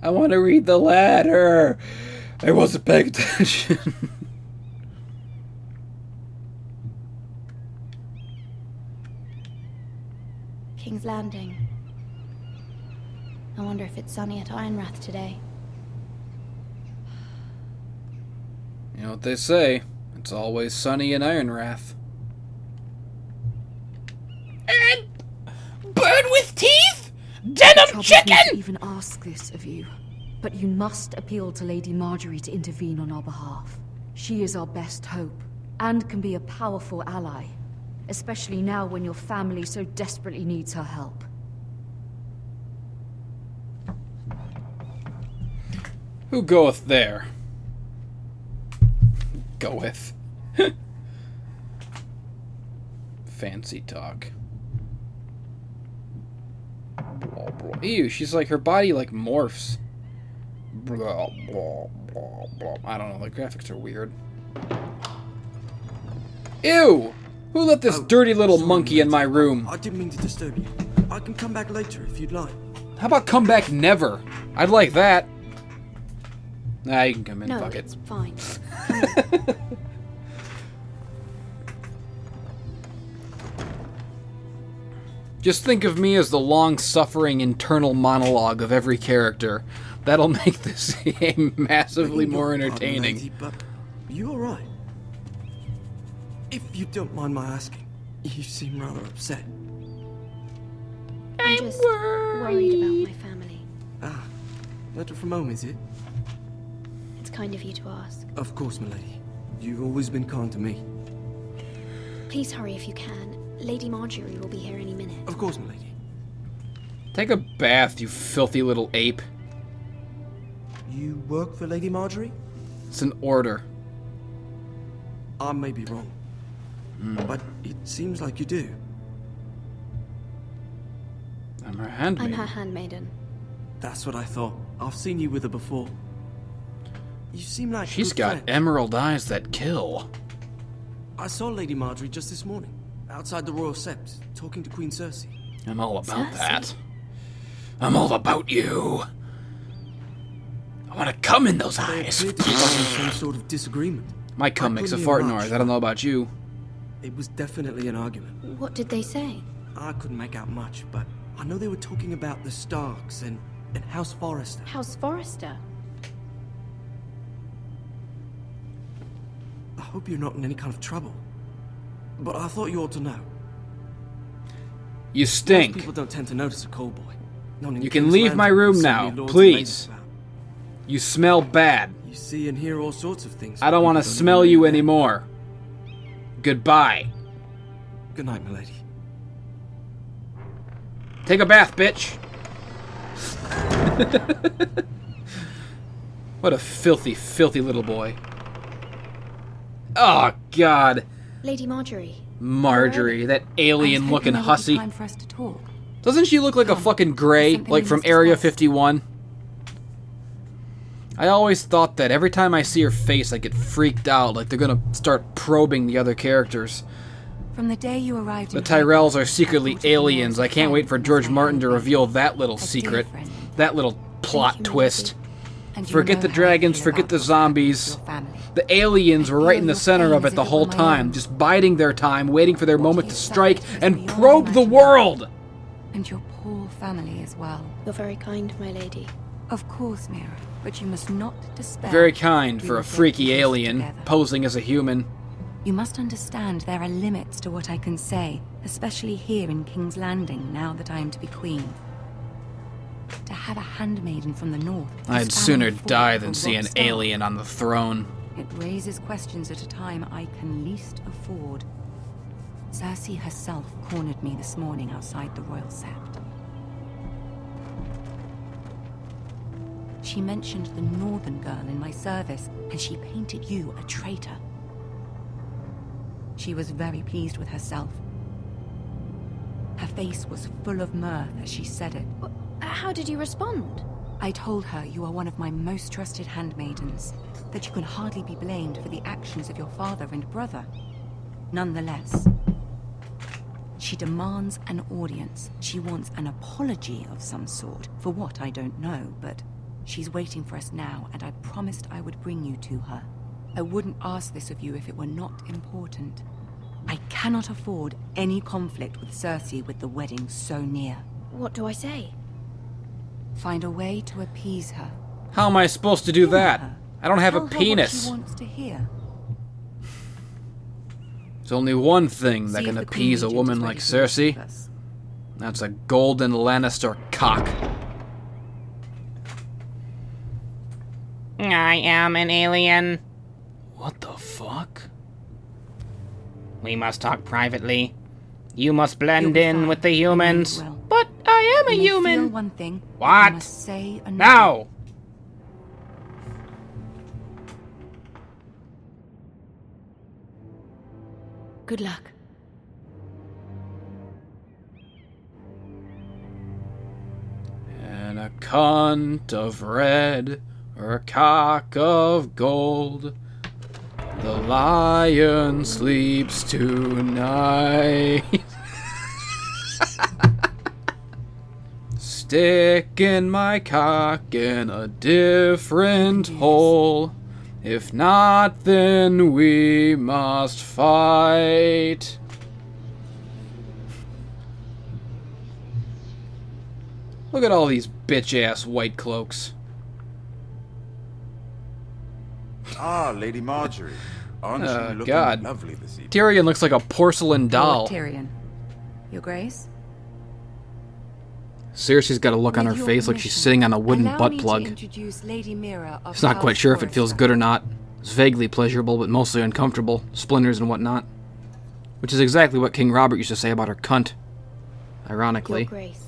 I want to read the letter. I wasn't paying attention. King's Landing. I wonder if it's sunny at Ironrath today. You know what they say. It's always sunny in Ironrath. And bird with teeth? Denim chicken! I even ask this of you, but you must appeal to Lady Marjorie to intervene on our behalf. She is our best hope, and can be a powerful ally, especially now when your family so desperately needs her help. Who goeth there? Goeth. Fancy talk. Blah, blah. Ew, she's like, her body like morphs. Blah, blah, blah, blah. I don't know, the graphics are weird. Ew! Who let this dirty little monkey in my room? I didn't mean to disturb you. I can come back later if you'd like. How about come back never? I'd like that. Nah, you can come in, No, fuck it. it's fine. Just think of me as the long-suffering internal monologue of every character. That'll make this game massively more entertaining. Lady, but you alright? If you don't mind my asking, you seem rather upset. I'm just worried about my family. Ah, letter from home, is it? It's kind of you to ask. Of course, milady. You've always been kind to me. Please hurry if you can. Lady Marjorie will be here any minute. Of course, milady. Take a bath, you filthy little ape. You work for Lady Marjorie? It's an order. I may be wrong, but it seems like you do. I'm her handmaid. I'm her handmaiden. That's what I thought. I've seen you with her before. You seem like She's good got friend. emerald eyes that kill. I saw Lady Marjorie just this morning, outside the Royal Sept, talking to Queen Cersei. I'm all about that. I'm all about you. I want to come in those They eyes. appeared to be having some sort of disagreement. My cum I makes a couldn't fart hear noise. much. I don't know about you. It was definitely an argument. What did they say? I couldn't make out much, but I know they were talking about the Starks and House Forrester. House Forrester? I hope you're not in any kind of trouble. But I thought you ought to know. You Most stink. people don't tend to notice a cold boy. Not in You can King's leave my Landing, room so now, many lords and please. ladies about. You smell bad. You see and hear all sorts of things. I don't want to people smell even you know. anymore. Goodbye. Good night, milady. Take a bath, bitch. What a filthy, filthy little boy. Oh, God. Lady Marjorie. Marjorie, that alien-looking I was hoping there would be hussy. time for us to talk. Doesn't she look like a fucking Grey, something like we from must Area discuss. 51? I always thought that every time I see her face, I get freaked out, like they're gonna start probing the other characters. From the day you arrived The in Tyrells are Whitehill, secretly I thought of you aliens. as a I can't wait for friend George as I Martin to had reveal been. that little A dear secret. friend. That little plot you, twist. And you Forget know the how I dragons, feel forget about the your zombies. family. The aliens were right in the your center pain of as it the if it whole were my time, own. just biding their time, waiting for their moment to you've strike suffered is and beyond probe the imagination. world! And your poor family as well. You're very kind, my lady. Of course, Mira, but you must not despair. Very kind We for will a get freaky through this alien, together. posing as a human. You must understand there are limits to what I can say, especially here in King's Landing, now that I am to be queen. To have a handmaiden from the north... whose I'd family sooner fought die for than see an Robb Stark. alien on the throne. It raises questions at a time I can least afford. Cersei herself cornered me this morning outside the Royal Sept. She mentioned the northern girl in my service, and she painted you a traitor. She was very pleased with herself. Her face was full of mirth as she said it. How did you respond? I told her you are one of my most trusted handmaidens, that you can hardly be blamed for the actions of your father and brother. Nonetheless, she She demands an audience. She wants an apology of some sort. For what, I don't know, but she's waiting for us now, and I promised I would bring you to her. I wouldn't ask this of you if it were not important. I cannot afford any conflict with Cersei with the wedding so near. What do I say? Find a way to appease her. How am I supposed to do that? I don't have a Tell her penis. what she wants to hear. There's only one thing that See can if the Queen appease a Regent woman is like ready to Cersei. receive us. That's a golden Lannister cock. I am an alien. What the fuck? We must talk privately. You must blend You'll be in fine. with the You know you humans. will. But I am a You may human. feel one thing, but What? you must say another. No! Good luck. And a cunt of red, or a cock of gold. The lion sleeps tonight. Sticking my cock in a different hole. If not, then we must fight. Look at all these bitch-ass white cloaks. Ah, Lady Marjorie. Aren't you looking God. lovely this evening? Tyrion looks like a porcelain doll. Lord Tyrion. Your Grace? Cersei's got a look on her With your face like she's permission, sitting on a wooden allow butt me to plug. introduce Lady Mira of She's not quite House sure if it feels Forrester. good or not. It's vaguely pleasurable, but mostly uncomfortable. Splinters and whatnot. Which is exactly what King Robert used to say about her cunt. Ironically. Your Grace.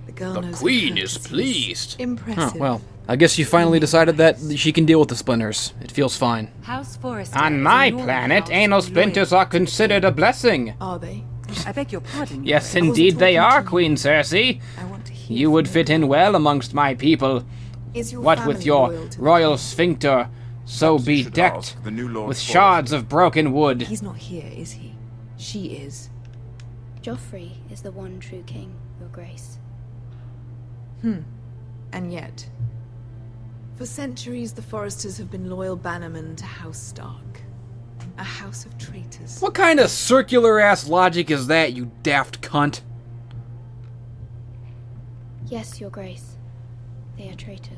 The Queen is pleased. Impressive. Huh, well, I guess you finally decided that she can deal with the splinters. It feels fine. House Forrester On is my a loyal planet, house anal with splinters are considered a blessing. Are they? I beg your pardon. Your Yes, Grace. I wasn't indeed they talking are, to Queen Cersei. I want to hear You would fit in well amongst my people. Is your What with family your loyal to the royal sphincter so Perhaps you should bedecked ask the new Lord with Forrester. shards of broken wood. He's not here, is he? She is. Joffrey is the one true king, Your Grace. And yet, for centuries the Forresters have been loyal bannermen to House Stark. A house of traitors. What kind of circular-ass logic is that, you daft cunt? Yes, Your Grace. They are traitors.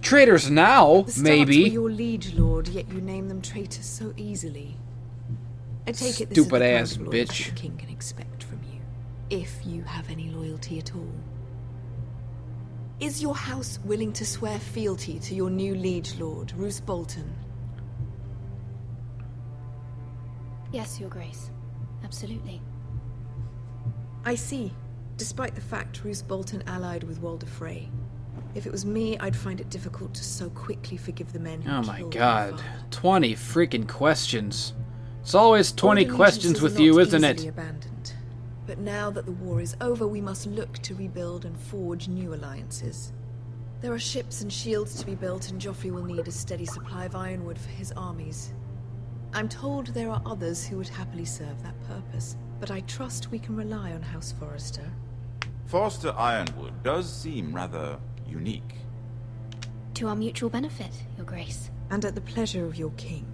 Traitors now, The Starks maybe. were your liege lord, yet you name them traitors so easily. I take it this Stupid is the ass kind of loyalty bitch. the king can expect from you, if you have any loyalty at all. Is your house willing to swear fealty to your new liege lord, Roose Bolton? Yes, Your Grace. Absolutely. I see. Despite the fact Roose Bolton allied with Walder Frey. If it was me, I'd find it difficult to so quickly forgive the men who Oh my killed my god. father. 20 freaking questions. It's always 20 Old questions allegiances with are you, not isn't easily it? abandoned. But now that the war is over, we must look to rebuild and forge new alliances. There are ships and shields to be built, and Joffrey will need a steady supply of ironwood for his armies. I'm told there are others who would happily serve that purpose, but I trust we can rely on House Forrester. Forster Ironwood does seem rather unique. To our mutual benefit, Your Grace. And at the pleasure of your king.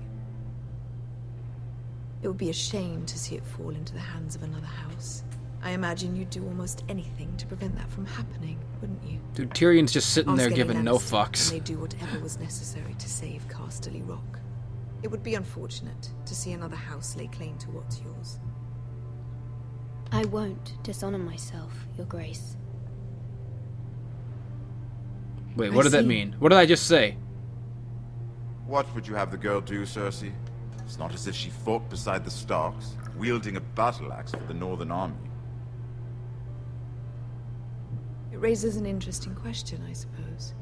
It would be a shame to see it fall into the hands of another house. I imagine you'd do almost anything to prevent that from happening, wouldn't you? Dude, Tyrion's just sitting there Ask any giving no Lannister, fucks. And they do whatever was necessary to save Casterly Rock. It would be unfortunate to see another house lay claim to what's yours. I won't dishonor myself, Your Grace. Wait, I what did that see. mean? What did I just say? What would you have the girl do, Cersei? It's not as if she fought beside the Starks, wielding a battle axe for the Northern Army. It raises an interesting question, I suppose.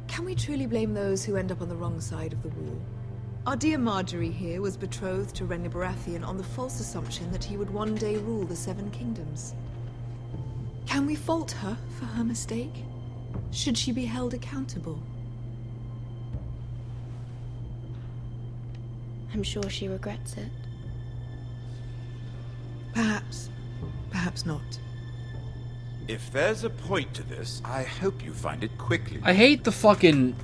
Can we truly blame those who end up on the wrong side of the war? Our dear Marjorie here was betrothed to Renly Baratheon on the false assumption that he would one day rule the Seven Kingdoms. Can we fault her for her mistake? Should she be held accountable? I'm sure she regrets it. Perhaps not. If there's a point to this, I hope you find it quickly. I hate the fucking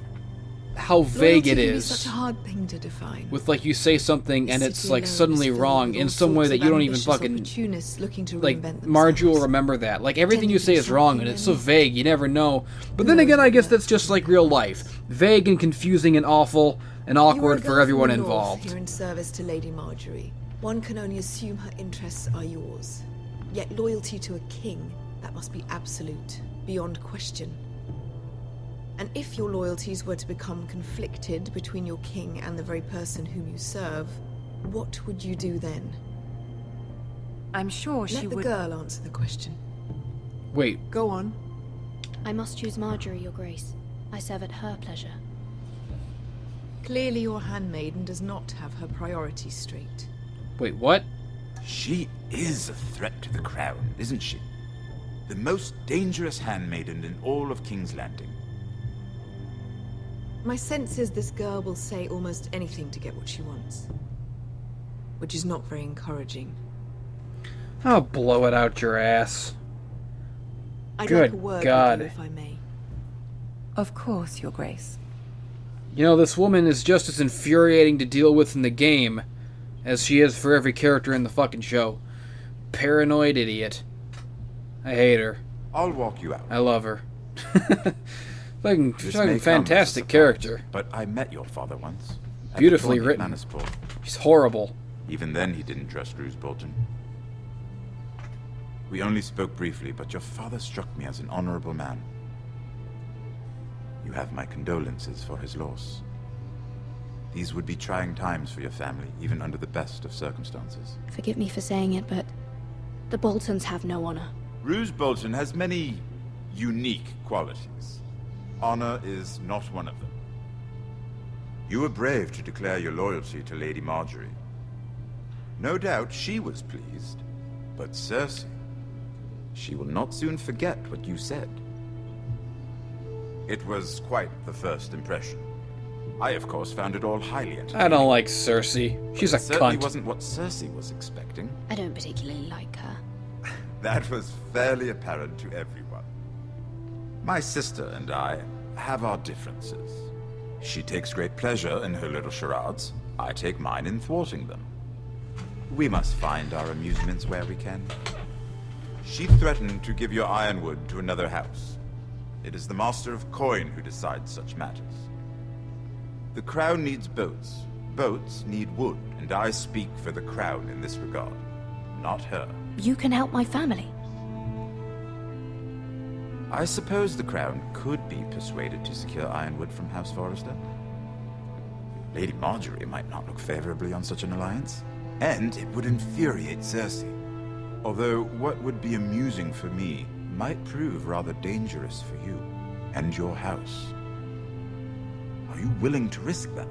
how vague Loyalty it can be is. such a hard thing to define. With like you say something and it's City like alone suddenly is filled wrong with in all some way sorts that of you don't even ambitious fucking opportunists looking to like reinvent Margie will themselves. remember that. Like everything you Pretending say to is be wrong and it's so vague, you never know. But then again, I guess that's just like real life. Vague and confusing and awful and You are a awkward girl for everyone from the north, involved. Here in service to Lady Marjorie. One can only assume her interests are yours. Yet loyalty to a king, that must be absolute, beyond question. And if your loyalties were to become conflicted between your king and the very person whom you serve, what would you do then? I'm sure she Let the would... girl answer the question. Wait. Go on. I must choose Marjorie, Your Grace. I serve at her pleasure. Clearly your handmaiden does not have her priorities straight. Wait, what? She is a threat to the crown, isn't she? The most dangerous handmaiden in all of King's Landing. My sense is this girl will say almost anything to get what she wants. Which is not very encouraging. I'll blow it out your ass. I'd Good like a word God. with you, if I may. Of course, Your Grace. You know, this woman is just as infuriating to deal with in the game as she is for every character in the fucking show. Paranoid idiot. I hate her. I'll walk you out. I love her. fucking This may come fantastic as a surprise, character. But I met your father once. at the Beautifully tourney at written. Manisport. He's horrible. Even then, he didn't trust Roose Bolton. We only spoke briefly, but your father struck me as an honorable man. You have my condolences for his loss. These would be trying times for your family, even under the best of circumstances. Forgive me for saying it, but the Boltons have no honor. Roose Bolton has many unique qualities. Honor is not one of them. You were brave to declare your loyalty to Lady Marjorie. No doubt she was pleased, but Cersei, she will not soon forget what you said. It was quite the first impression. I, of course, found it all highly entertaining. I don't like Cersei. She's a It certainly cunt. wasn't what Cersei was expecting. I don't particularly like her. That was fairly apparent to everyone. My sister and I have our differences. She takes great pleasure in her little charades. I take mine in thwarting them. We must find our amusements where we can. She threatened to give your ironwood to another house. It is the Master of Coin who decides such matters. The Crown needs boats. Boats need wood, and I speak for the Crown in this regard, not her. You can help my family. I suppose the Crown could be persuaded to secure ironwood from House Forrester. Lady Marjorie might not look favorably on such an alliance, and it would infuriate Cersei. Although what would be amusing for me might prove rather dangerous for you and your house. Are you willing to risk that?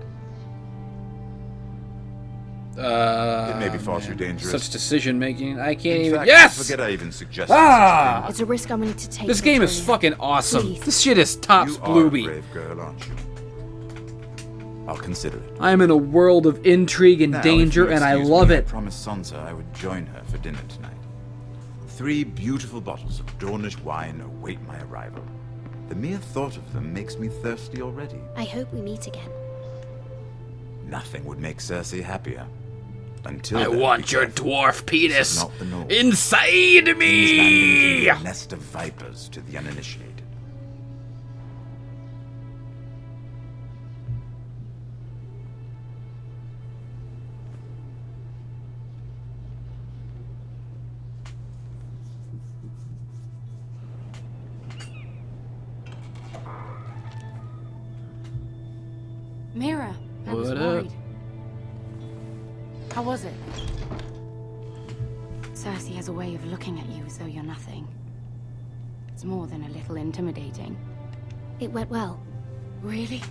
It may be far too dangerous. Such decision making. I can't In even. fact, Yes! I forget I even suggested Ah! It's a risk I'm willing to take. This game is Victoria. fucking awesome. Please. This shit is tops You are a Blueby. brave girl, aren't you? I'll consider it. I am in a world of intrigue and Now, if danger, you'll and I excuse love me, it. I promised Sansa I would join her for dinner tonight. 3 beautiful bottles of Dornish wine await my arrival. The mere thought of them makes me thirsty already. I hope we meet again. Nothing would make Cersei happier. Until I then, want be your careful. dwarf This is penis not the norm. inside King's Landing me! can be a nest of vipers to the uninitiated. Mira, I was What up? worried. How was it? Cersei has a way of looking at you as though you're nothing. It's more than a little intimidating. It went well. Really?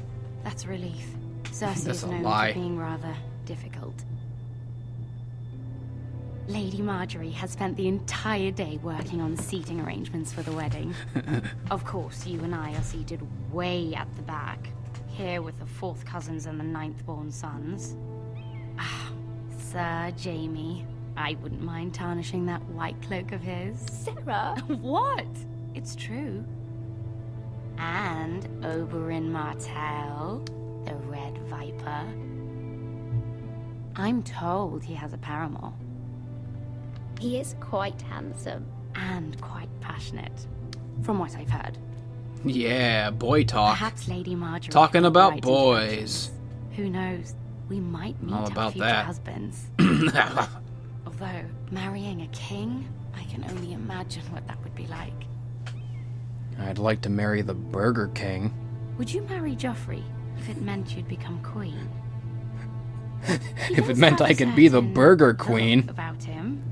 That's a relief. Cersei That's is a known lie. for being rather difficult. Lady Marjorie has spent the entire day working on seating arrangements for the wedding. Of course, you and I are seated way at the back, here with the 4th cousins and the 9th born sons. Ah, Sir Jaime. I wouldn't mind tarnishing that white cloak of his. Sarah! What? It's true. And Oberyn Martell, the Red Viper. I'm told he has a paramour. He is quite handsome. And quite passionate, from what I've heard. Yeah, boy talk. Perhaps Lady Marjorie Talking can about write boys. introductions. Who knows? We might meet All our about future that. husbands. Although, marrying a king, I can only imagine what that would be like. I'd like to marry the Burger King. Would you marry Joffrey if it meant you'd become queen? If it meant I could be the Burger Queen. About him,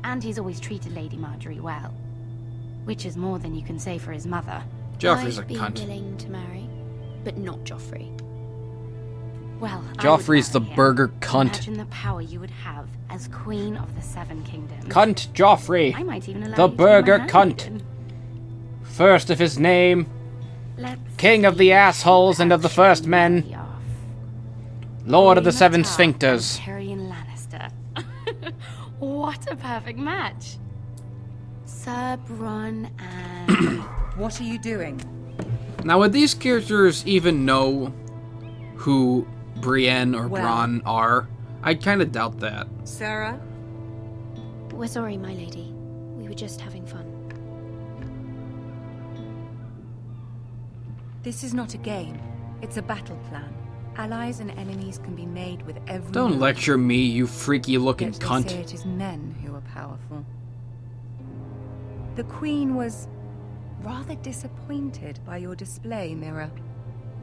and he's always treated Lady Marjorie well, which is more than you can say for his mother. Joffrey's a I'd be cunt. willing to marry, but not Joffrey. Well, Joffrey's the burger cunt. Imagine the power you would have as Queen of the Seven Kingdoms. Cunt Joffrey. I might even allow The you to be burger my cunt. handmaiden. First of his name. Let's King of the assholes and of the first men. Lord of the Seven Sphincters. Tyrion Lannister. What a perfect match. Sir Bronn and... What are you doing? Now, would these characters even know who Brienne or Well. Bronn are? I kind of doubt that. Sarah? We're sorry, my lady. We were just having fun. This is not a game. It's a battle plan. Allies and enemies can be made with every... Don't move. lecture me, you freaky-looking Yet they cunt. say it is men who are powerful. The Queen was rather disappointed by your display, Mira.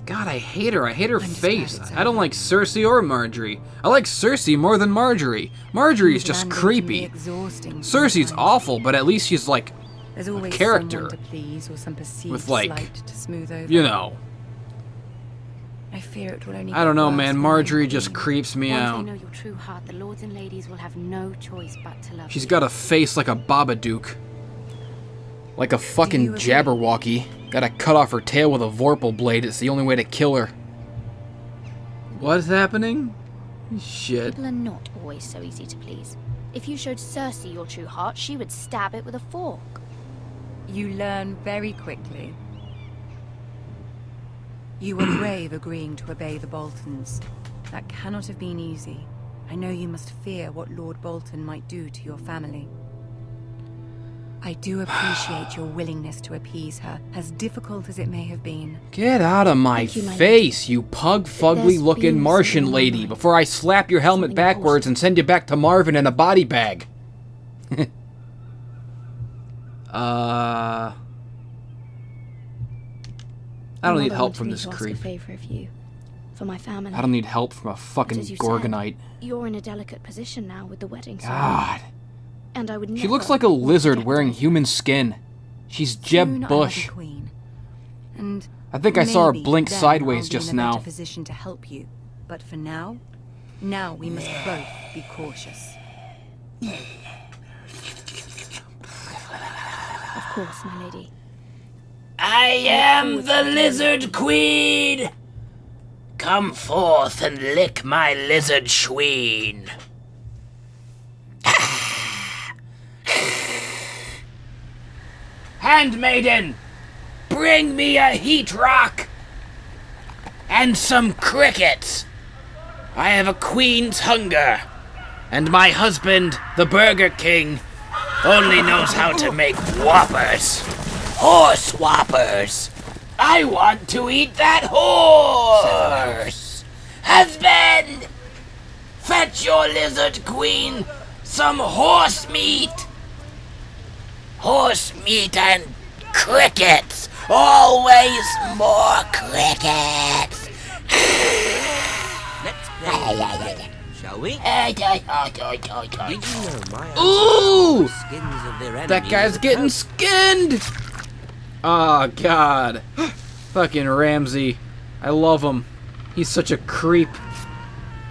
God, I hate her. I hate her I'm just face. glad it's I don't like Cersei or Marjorie. I like Cersei more than Marjorie. Marjorie's just Landing can be creepy. exhausting Cersei's awful, but at least she's like There's a always character. someone to please or some perceived With, like, slight to smooth over. You know. I fear it will only I don't get know, worse man. when Marjorie I'm just queen. creeps me Once out. they know your true heart, the lords and ladies will have no choice but to love She's you. got a face like a Babadook. Like a fucking Jabberwocky. Gotta cut off her tail with a Vorpal blade. It's the only way to kill her. What's happening? Shit. People are not always so easy to please. If you showed Cersei your true heart, she would stab it with a fork. You learn very quickly. You were brave agreeing to obey the Boltons. That cannot have been easy. I know you must fear what Lord Bolton might do to your family. I do appreciate your willingness to appease her, as difficult as it may have been. Get out of my face, you pug-fugly looking Martian lady, before I slap your helmet backwards and send you back to Marvin in a body bag. I don't need help from this creep. A favor of you, for my family. I don't need help from a fucking But as you Gorgonite. said, you're in a delicate position now with the wedding. God. And I would never She looks like a lizard wearing human skin. She's Soon Jeb I will be Bush. queen. And I think I saw her maybe blink then sideways I'll be just in a better now. position to help you. But for now we must both be cautious. Of course, my lady. I am the Lizard Queen! Come forth and lick my lizard schween. Handmaiden, bring me a heat rock and some crickets. I have a queen's hunger, and my husband, the Burger King, only knows how to make whoppers. Horse whoppers. I want to eat that horse. Husband, fetch your lizard queen some horse meat. Horse meat and crickets. Always more crickets. Let's play, shall we? Did you know my Ooh! ancestors were skins of their That enemies guy's at getting home? skinned! Oh, God. Fucking Ramsay. I love him. He's such a creep.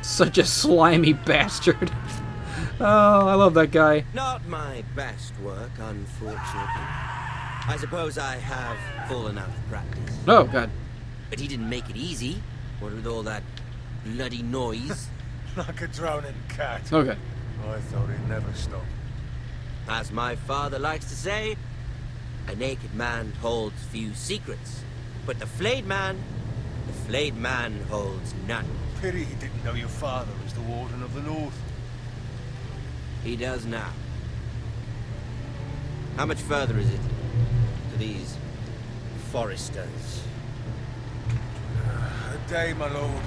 Such a slimy bastard. Oh, I love that guy. Not my best work, unfortunately. I suppose I have fallen out of practice. Oh, God. But he didn't make it easy. What with all that bloody noise? Like a drowning cat. Okay. I thought he'd never stop. As my father likes to say, a naked man holds few secrets, but the flayed man holds none. Pity he didn't know your father was the Warden of the North. He does now. How much further is it to these foresters? A day, my lord.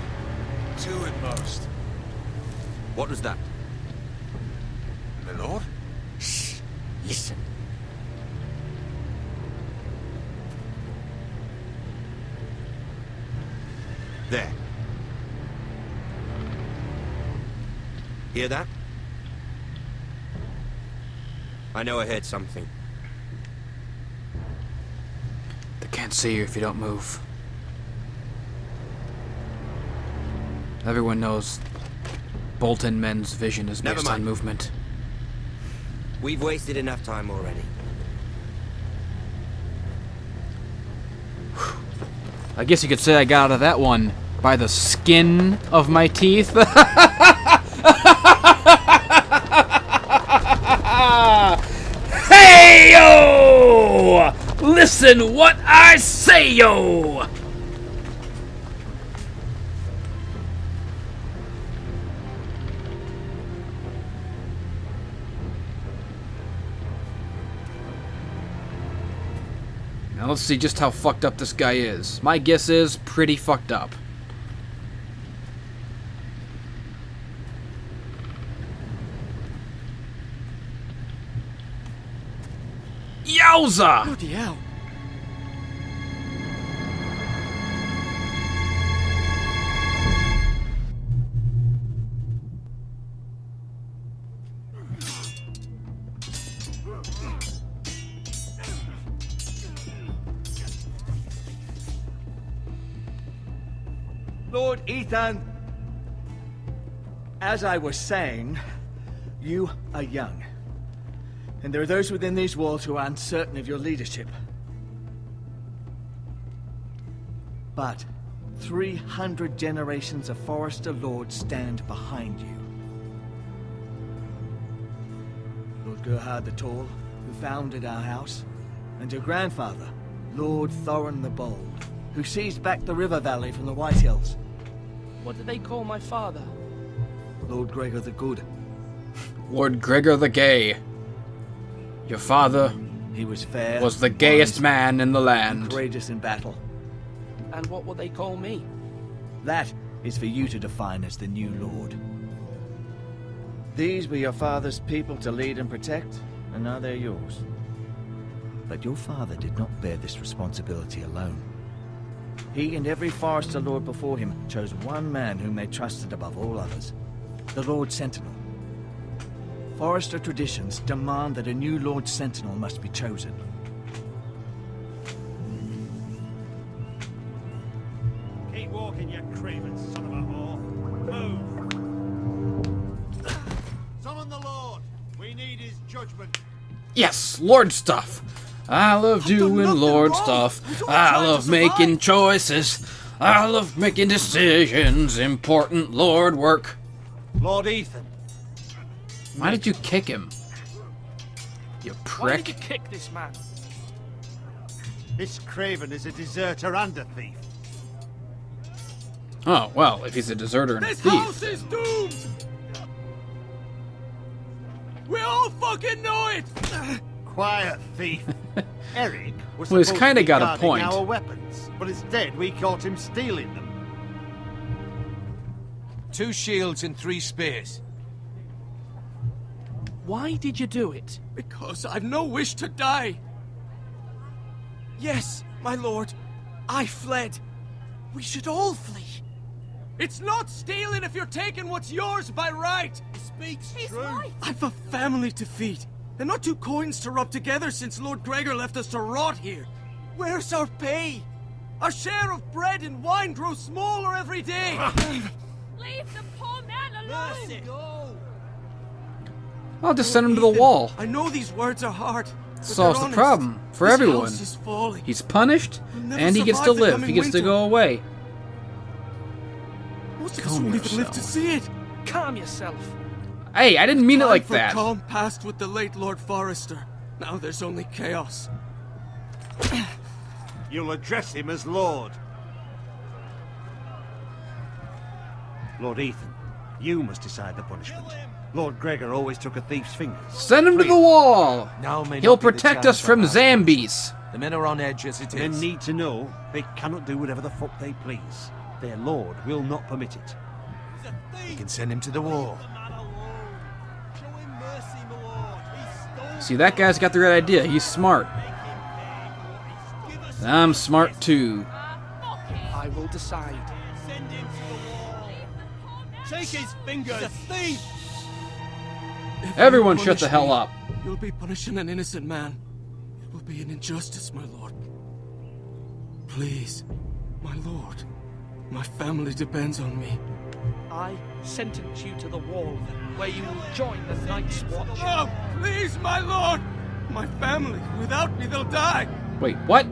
2 at most. What was that? My lord? Shh! Listen. There. Hear that? I know I heard something. They can't see you if you don't move. Everyone knows Bolton men's vision is Never based mind. on movement. We've wasted enough time already. I guess you could say I got out of that one by the skin of my teeth. Hey yo! Listen what I say yo! Now let's see just how fucked up this guy is. My guess is pretty fucked up. Yowza! Bloody hell. Lord Ethan, as I was saying, you are young. And there are those within these walls who are uncertain of your leadership. But 300 generations of Forester Lords stand behind you. Lord Gerhard the Tall, who founded our house, and your grandfather, Lord Thorin the Bold, who seized back the river valley from the Whitehills. What did they call my father? Lord Gregor the Good. Lord Gregor the Gay. Your father He was fair, was the gayest wise, man in the land. courageous in battle. And what will they call me? That is for you to define as the new Lord. These were your father's people to lead and protect, and now they're yours. But your father did not bear this responsibility alone. He and every Forester Lord before him chose one man whom they trusted above all others, the Lord Sentinel. Forester traditions demand that a new Lord Sentinel must be chosen. Keep walking, you craven son of a whore. Move! Summon the Lord! We need his judgment. Yes, Lord stuff. I love doing Lord stuff. I love making choices. I love making decisions. Important Lord work. Lord Ethan. Why did you kick him? You Why did prick. you kick this man? This craven is a deserter and a thief. Oh, well, if he's a deserter and a thief. is doomed! We all fucking know it! Quiet, thief. Eric was Well, he's supposed kinda to be got a guarding point. our weapons, but instead we caught him stealing them. 2 shields and 3 spears. Why did you do it? Because I've no wish to die. Yes, my lord. I fled. We should all flee. It's not stealing if you're taking what's yours by right. He speaks true. Right. I've a family to feed, and not 2 coins to rub together since Lord Gregor left us to rot here. Where's our pay? Our share of bread and wine grows smaller every day. Leave the poor man alone! Mercy. Go. I'll just send him to the wall. I know these words are hard. but Solves they're the honest. problem for This everyone. house is falling. He's punished, We'll never and he gets to survive the live. coming He gets to winter. go away. Most of us Calm won't even live to yourself. see it. Calm yourself. Hey, I didn't mean it like For that. calm passed with the late Lord Forrester. Now there's only chaos. You'll address him as Lord. Lord Ethan, you must decide the punishment. Lord Gregor always took a thief's fingers. Send him to the wall. Now may He'll not be the protect time us for from that. zombies. The men are on edge as it Men is. need to know they cannot do whatever the fuck they please. Their lord will not permit it. We can send him to the wall. See, that guy's got the right idea. He's smart. And I'm smart too. I will decide. Send him to the wall. Take his fingers. Thief. Everyone shut the hell up. You'll be punishing an innocent man. It will be an injustice, my lord. Please, my lord. My family depends on me. I sentence you to the wall, where you will join the Night's Watch. Oh, please, my lord! My family, without me, they'll die! Wait, what?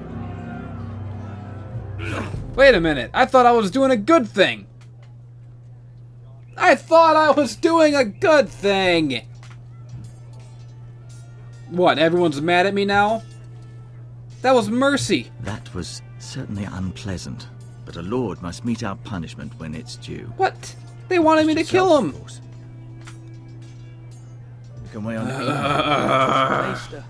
Wait a minute. I thought I was doing a good thing. I thought I was doing a good thing. What, everyone's mad at me now? That was mercy. That was certainly unpleasant, but a lord must mete out punishment when it's due. What? They wanted me to kill him. You can weigh on Maester,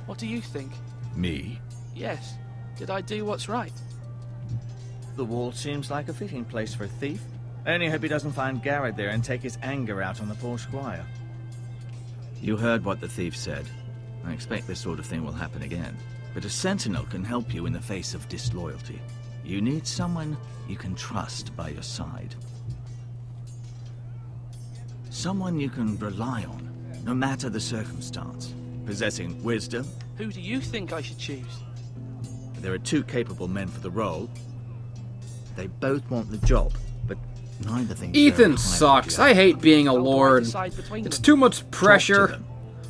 what do you think? Me? Yes. Did I do what's right? The wall seems like a fitting place for a thief. I only hope he doesn't find Gared there and take his anger out on the poor squire. You heard what the thief said. I expect this sort of thing will happen again. But a sentinel can help you in the face of disloyalty. You need someone you can trust by your side. Someone you can rely on, no matter the circumstance. Possessing wisdom. Who do you think I should choose? There are two capable men for the role. They both want the job, but neither think Ethan sucks. I hate being a lord. It's too much pressure.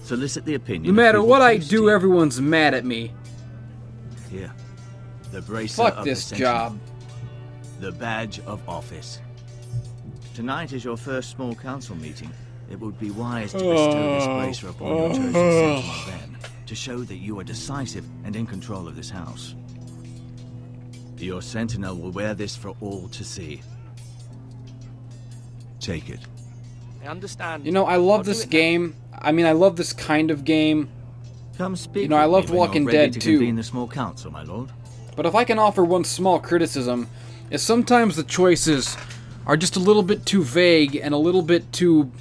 Solicit the opinion. No matter what I do, everyone's mad at me. Here, the bracer Fuck of this the job. The badge of office. Tonight is your first small council meeting. It would be wise to bestow this bracer upon your chosen sentinel then, to show that you are decisive and in control of this house. Your sentinel will wear this for all to see. Take it. I understand. You know, I love this game. I mean, I love this kind of game. Come speak. You know, I love Walking Dead too. In the small council, my lord. But if I can offer one small criticism, is sometimes the choices are just a little bit too vague and a little bit too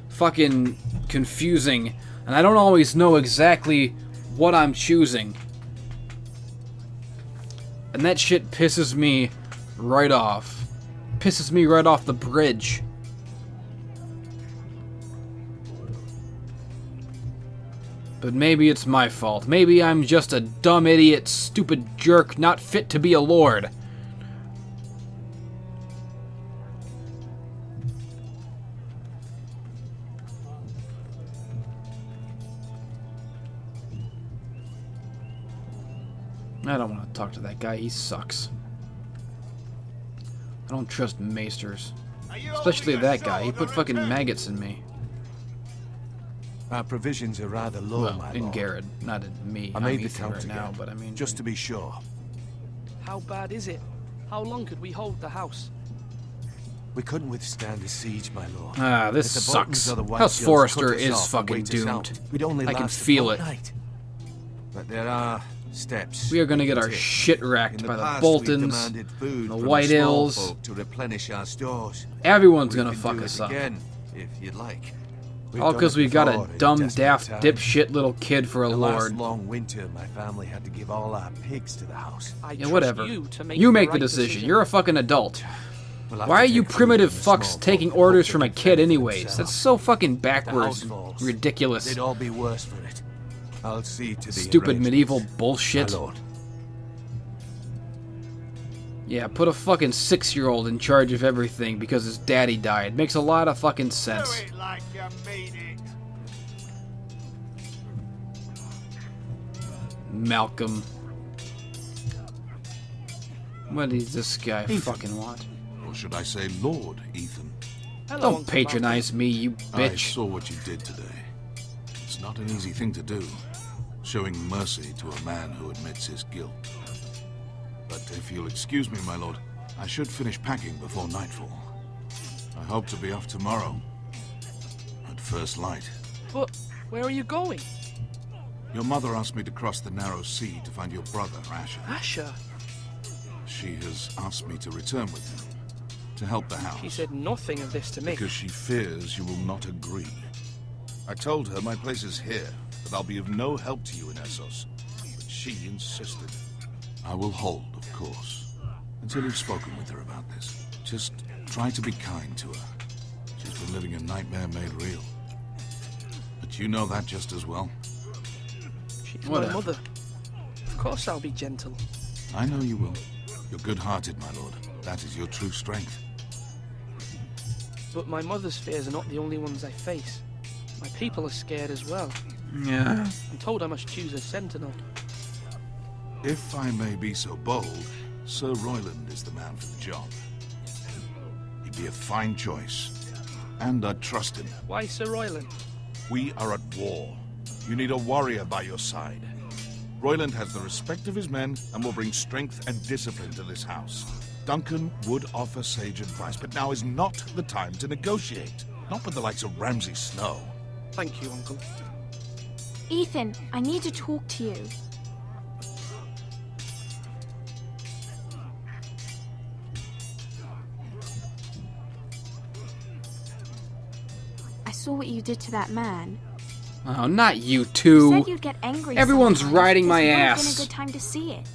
fucking confusing, and I don't always know exactly what I'm choosing. And that shit pisses me right off. Pisses me right off the bridge. But maybe it's my fault. Maybe I'm just a dumb idiot, stupid jerk, not fit to be a lord. I don't want to talk to that guy. He sucks. I don't trust maesters. Especially that guy. He put fucking maggots in me. Our provisions are rather low, Well, my in lord. Gared, not in me. I I'm made the Ethan count right again, now, but I mean, just to be sure. How bad is it? How long could we hold the house? We couldn't withstand a siege, my lord. Ah, this If the Boltons sucks. or the House Whitehills Forrester cut us is off and fucking wait us doomed. out, we'd only I can last a feel it. fortnight. But there are steps. We are gonna we get can our take. shit wrecked In by the past, Boltons, we've demanded food the from Whitehills. small folk to replenish our stores. Everyone's We gonna can fuck do us it up. again, if you'd like. We've All done because it we got a before in dumb, desperate daft, times. dipshit little kid for a The lord. last long winter, my family had to give all our pigs to the house. Yeah, whatever. You make the decision. You're a fucking adult. We'll have Why to are you take food primitive from the fucks small taking folk and orders hope from they a can kid fend for anyways? themselves. That's so fucking The backwards. outlaws, Ridiculous. They'd all be worse for it. I'll see to the Stupid arrangements, medieval bullshit. my lord. Yeah, put a fucking 6-year-old in charge of everything because his daddy died. Makes a lot of fucking sense. Like you mean it. Malcolm. What does this guy fucking want? Or should I say Lord Ethan? Hello, Don't Uncle patronize me, you I bitch. saw what you did today. It's not an easy thing to do, showing mercy to a man who admits his guilt. But if you'll excuse me, my lord, I should finish packing before nightfall. I hope to be off tomorrow, at first light. But where are you going? Your mother asked me to cross the narrow sea to find your brother, Asher. Asher? She has asked me to return with him, to help the house. She said nothing of this to me. Because she fears you will not agree. I told her my place is here, that I'll be of no help to you in Essos. But she insisted. I will hold, of course, until you've spoken with her about this. Just try to be kind to her. She's been living a nightmare made real. But you know that just as well. She's my mother. Of course I'll be gentle. I know you will. You're good-hearted, my lord. That is your true strength. But my mother's fears are not the only ones I face. My people are scared as well. Yeah. I'm told I must choose a sentinel. If I may be so bold, Sir Royland is the man for the job. He'd be a fine choice. And I'd trust him. Why Sir Royland? We are at war. You need a warrior by your side. Royland has the respect of his men and will bring strength and discipline to this house. Duncan would offer sage advice, but now is not the time to negotiate. Not with the likes of Ramsay Snow. Thank you, Uncle. Ethan, I need to talk to you. I saw what you did to that man. Oh, not you You two. said you'd get angry Everyone's sometimes. riding my This might have ass. been a good time to see it.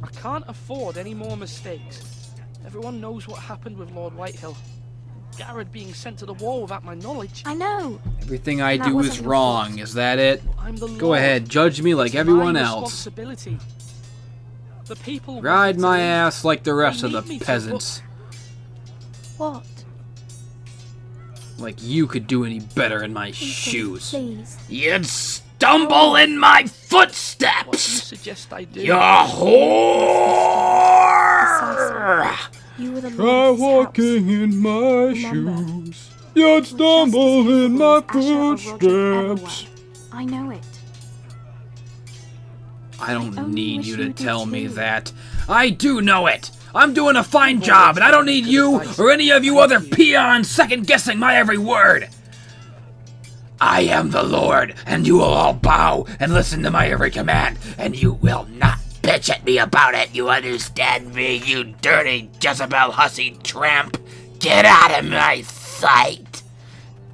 I can't afford any more mistakes. Everyone knows what happened with Lord Whitehill. Gared being sent to the war without my knowledge. I know. Everything I And that do wasn't is your wrong. fault. Is that it? I'm the Go Lord. ahead, judge me like It's everyone my else. responsibility. The people Ride wanted my to leave. ass like the rest They of the need me to, peasants. What? Like you could do any better in my shoes. Please. You'd stumble in my What do you footsteps! suggest I do? You whore! You were the Try Lord of this house. walking in my Remember, shoes. You'd stumble in my Asher or Roger footsteps. Everwell. I know it. I don't only need wish you you to did tell me too. that. I do know it. I'm doing a fine job, and I don't need you or any of you other peons second-guessing my every word. I am the Lord, and you will all bow and listen to my every command, and you will not Bitch at me about it, you understand me, you dirty Jezebel hussy tramp? Get out of my sight!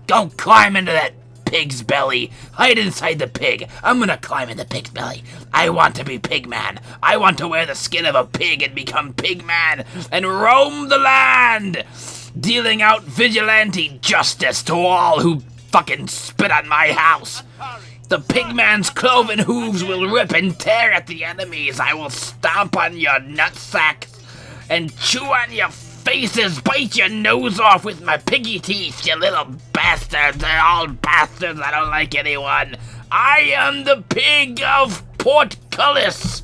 Go climb into that pig's belly. Hide inside the pig. I'm gonna climb in the pig's belly. I want to be Pigman. I want to wear the skin of a pig and become Pigman and roam the land, dealing out vigilante justice to all who fucking spit on my house. The pigman's cloven hooves will rip and tear at the enemies. I will stomp on your nutsacks and chew on your faces, bite your nose off with my piggy teeth, you little bastards. They're all bastards. I don't like anyone. I am the pig of Portcullis.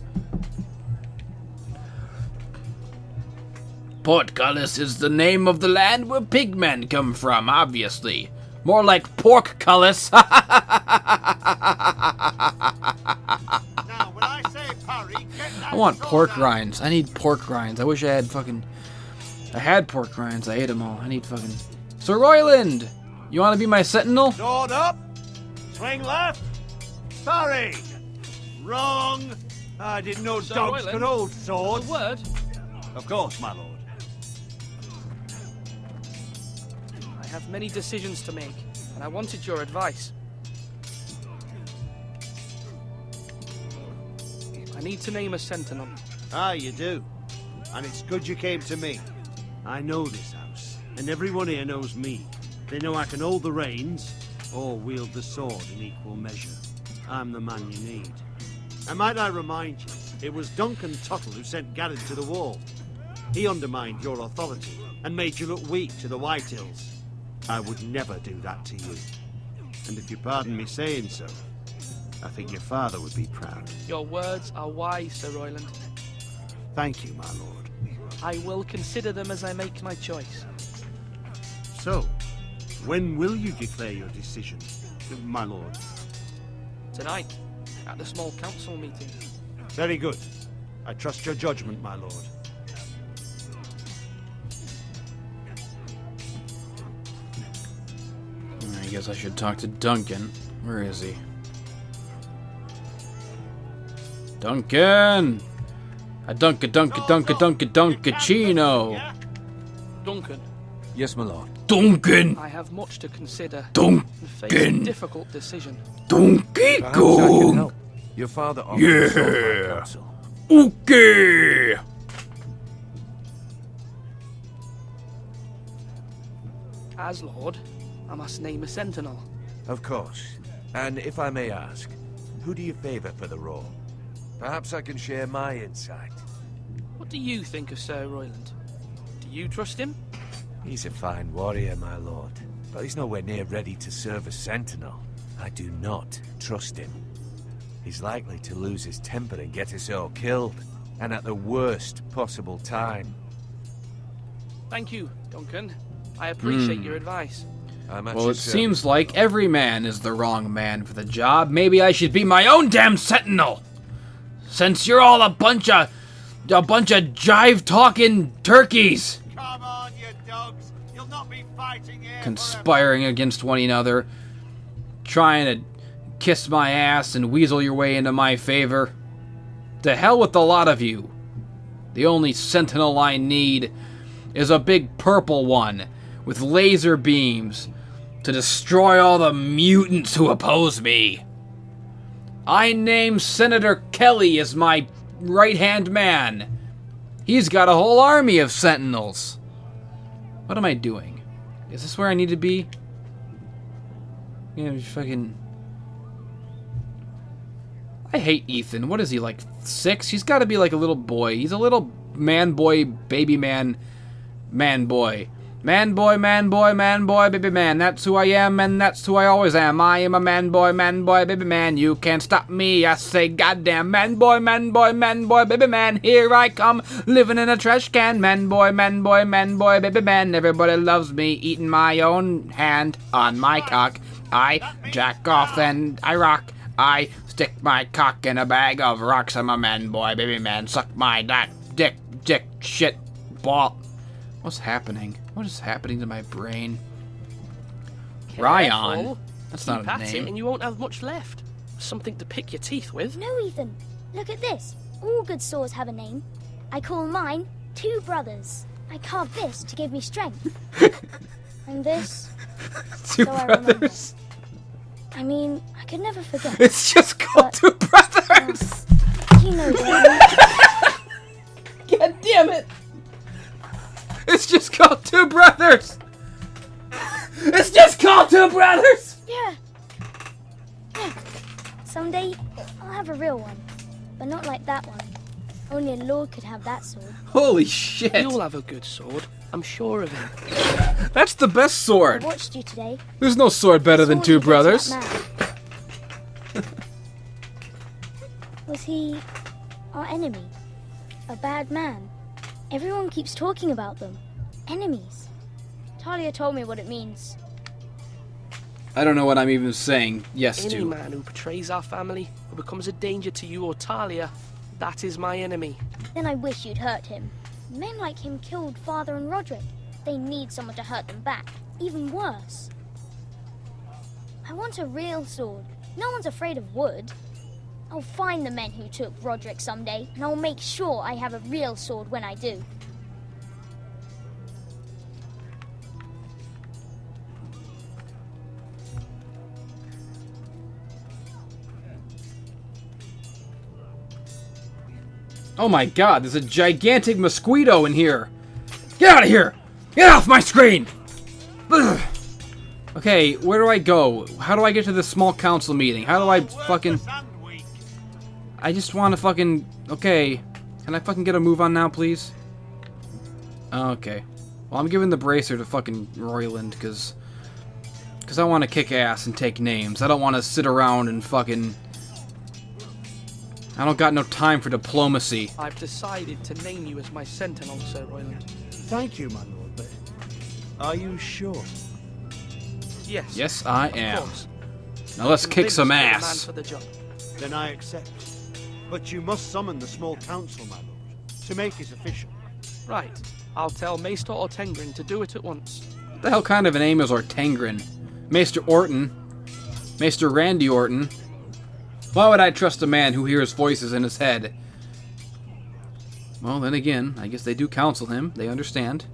Portcullis is the name of the land where pigmen come from, obviously. More like pork-cullis. I want pork rinds. I need pork rinds. I wish I had fucking... I had pork rinds. I ate them all. I need fucking... Sir Royland! You want to be my sentinel? Sword up! Swing left! Sorry! Wrong! I didn't know Sir dogs Royland, could hold swords. A word? Of course, my lord. I have many decisions to make, and I wanted your advice. I need to name a sentinel. Ah, you do. And it's good you came to me. I know this house, and everyone here knows me. They know I can hold the reins, or wield the sword in equal measure. I'm the man you need. And might I remind you, it was Duncan Tuttle who sent Gared to the wall. He undermined your authority, and made you look weak to the Whitehills. I would never do that to you. And if you pardon me saying so, I think your father would be proud. Your words are wise, Sir Royland. Thank you, my lord. I will consider them as I make my choice. So, When will you declare your decision, my lord? Tonight, at the small council meeting. Very good. I trust your judgment, my lord. I guess I should talk to Duncan. Where is he? Duncan! A Dunkachino! Duncan. Yes, my lord. Duncan! I have much to consider. Duncan! And face a difficult decision. Donkey Perhaps I can Kong! help. Your father offered to solve my counsel. Okay! As Lord, I must name a sentinel. Of course. And if I may ask, who do you favor for the role? Perhaps I can share my insight. What do you think of Sir Royland? Do you trust him? He's a fine warrior, my lord, but he's nowhere near ready to serve as sentinel. I do not trust him. He's likely to lose his temper and get us all killed, and at the worst possible time. Thank you, Duncan. I appreciate your advice. Well, it seems like every man is the wrong man for the job. Maybe I should be my own damn sentinel! Since you're all a bunch of jive-talking turkeys! Come on, you dogs. You'll not be fighting here. Conspiring against one another, trying to kiss my ass and weasel your way into my favor. To hell with the lot of you. The only sentinel I need is a big purple one with laser beams to destroy all the mutants who oppose me. I name Senator Kelly as my right-hand man. He's got a whole army of sentinels. What am I doing? Is this where I need to be? Yeah, fucking... I hate Ethan. What is he, like 6? He's got to be like a little boy. He's a little man boy, baby man, man boy. Man boy, man boy, man boy, baby man. That's who I am, and that's who I always am. I am a man boy, baby man. You can't stop me. I say goddamn man boy, baby man. Here I come, living in a trash can. Man boy, baby man. Everybody loves me, eating my own hand on my cock. I jack off and I rock. I stick my cock in a bag of rocks. I'm a man boy, baby man. Suck my dick, shit, ball. What's happening? What is happening to my brain? Ryan? That's not a name. And you won't have much left. Something to pick your teeth with. No, Ethan. Look at this. All good swords have a name. I call mine Two Brothers. I carved this to give me strength. And this... Two Brothers. I mean, I could never forget. It's just called Two Brothers. You know that. God damn it. It's just called Two Brothers! It's just called Two Brothers! Yeah. Someday, I'll have a real one. But not like that one. Only a lord could have that sword. Holy shit! You'll have a good sword. I'm sure of it. That's the best sword! I watched you today. There's no sword better than Two Brothers. Was he our enemy? A bad man? Everyone keeps talking about them. Enemies. Talia told me what it means. I don't know what I'm even saying yes Any to. man who betrays our family, who becomes a danger to you or Talia, that is my enemy. Then I wish you'd hurt him. Men like him killed Father and Roderick. They need someone to hurt them back. Even worse. I want a real sword. No one's afraid of wood. I'll find the men who took Roderick someday, and I'll make sure I have a real sword when I do. Oh my god, there's a gigantic mosquito in here! Get out of here! Get off my screen! Ugh. Okay, where do I go? How do I get to the small council meeting? How do I fucking... I just want to fucking... Okay. Can I fucking get a move on now, please? Okay. Well, I'm giving the bracer to fucking Royland, because I want to kick ass and take names. I don't want to sit around and fucking... I don't got no time for diplomacy. I've decided to name you as my sentinel, Sir Royland. Thank you, my lord, but are you sure? Yes. Yes, I of am. course. Now let's kick Convinced some you're the man ass. for the job. Then I accept. But you must summon the small council, my lord, to make it official. Right. I'll tell Maester Ortengrin to do it at once. What the hell kind of a name is Ortengrin? Maester Orton? Maester Randy Orton? Why would I trust a man who hears voices in his head? Well, then again, I guess they do counsel him. They understand.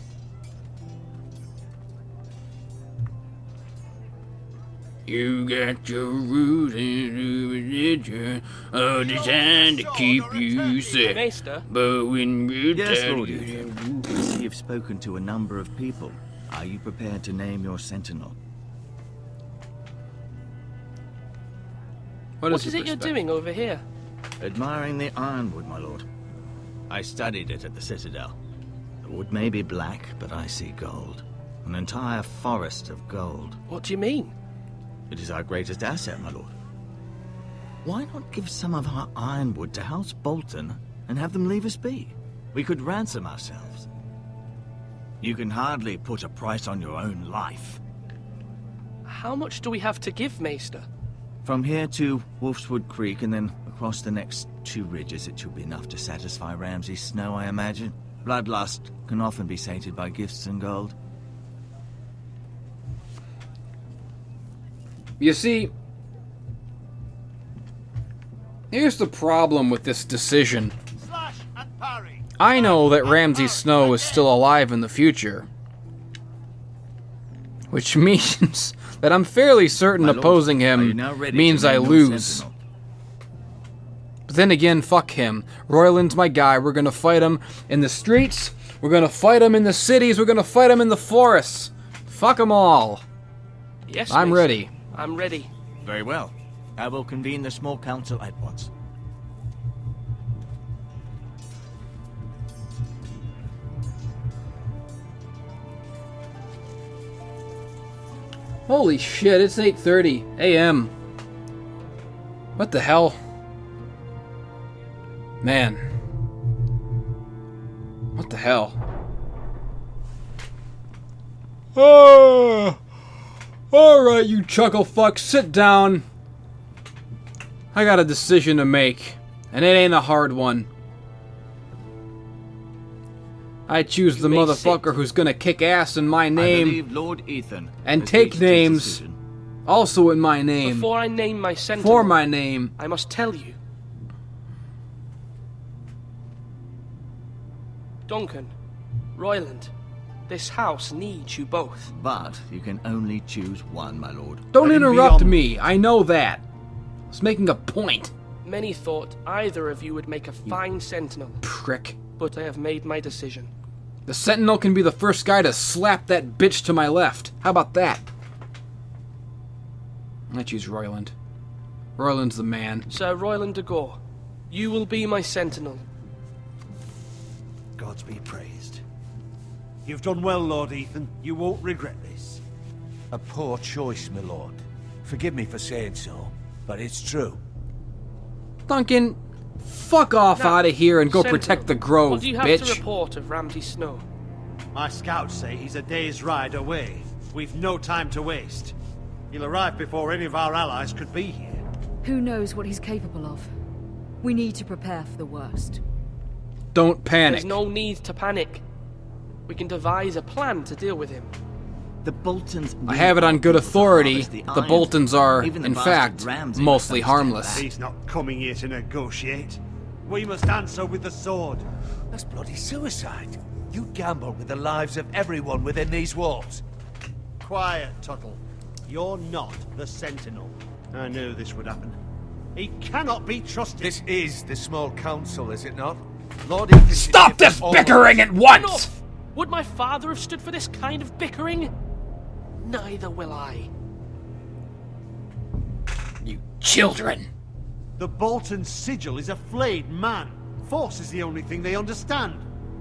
You got your roots and religion, all designed to keep you safe. Maester? But when you're Yes, tired, Lord. You've spoken to a number of people. Are you prepared to name your sentinel? What is it you're doing over here? Admiring the ironwood, my lord. I studied it at the Citadel. The wood may be black, but I see gold. An entire forest of gold. What do you mean? It is our greatest asset, my lord. Why not give some of our ironwood to House Bolton and have them leave us be? We could ransom ourselves. You can hardly put a price on your own life. How much do we have to give, Maester? From here to Wolfswood Creek and then across the next 2 ridges, it should be enough to satisfy Ramsay Snow, I imagine. Bloodlust can often be sated by gifts and gold. You see, here's the problem with this decision. I know that Ramsay Snow is still alive in the future, which means that I'm fairly certain opposing him means I lose. But then again, fuck him. Royland's my guy. We're gonna fight him in the streets. We're gonna fight him in the cities. We're gonna fight him in the forests. Fuck them all. Yes, I'm Maester. ready. I'm ready. Very well. I will convene the small council at once. Holy shit, it's 8:30 a.m. What the hell? Man. What the hell? Oh! Alright, you chuckle fuck, sit down. I got a decision to make, and it ain't a hard one. I choose the motherfucker who's gonna kick ass in my I name believe Lord Ethan and has take reached his names decision. also in my name. Before I name my sentinel, For my name. I must tell you. Duncan, Royland, this house needs you both. But you can only choose one, my lord. Don't interrupt me. I know that. I was making a point. Many thought either of you would make a fine sentinel. Prick. But I have made my decision. The sentinel can be the first guy to slap that bitch to my left. How about that? I choose Royland. Royland's the man. Sir Royland de Gore, you will be my sentinel. Gods be praised. You've done well, Lord Ethan. You won't regret this. A poor choice, my lord. Forgive me for saying so, but it's true. Duncan, fuck off out of here and go Sentinel, protect the grove, what do you have bitch. to report of Ramsay Snow? My scouts say he's a day's ride away. We've no time to waste. He'll arrive before any of our allies could be here. Who knows what he's capable of? We need to prepare for the worst. Don't panic. There's no need to panic. We can devise a plan to deal with him. The Boltons. I have it on good authority. The iron. Boltons are, Even the in bastard fact, Ramsay mostly must understand harmless. He's not coming here to negotiate. We must answer with the sword. That's bloody suicide. You gamble with the lives of everyone within these walls. Quiet, Tuttle. You're not the Sentinel. I knew this would happen. He cannot be trusted. This is the small council, is it not? Lord Ethan should Stop give them this all- bickering at once! Enough! Would my father have stood for this kind of bickering? Neither will I. You children! The Bolton sigil is a flayed man. Force is the only thing they understand.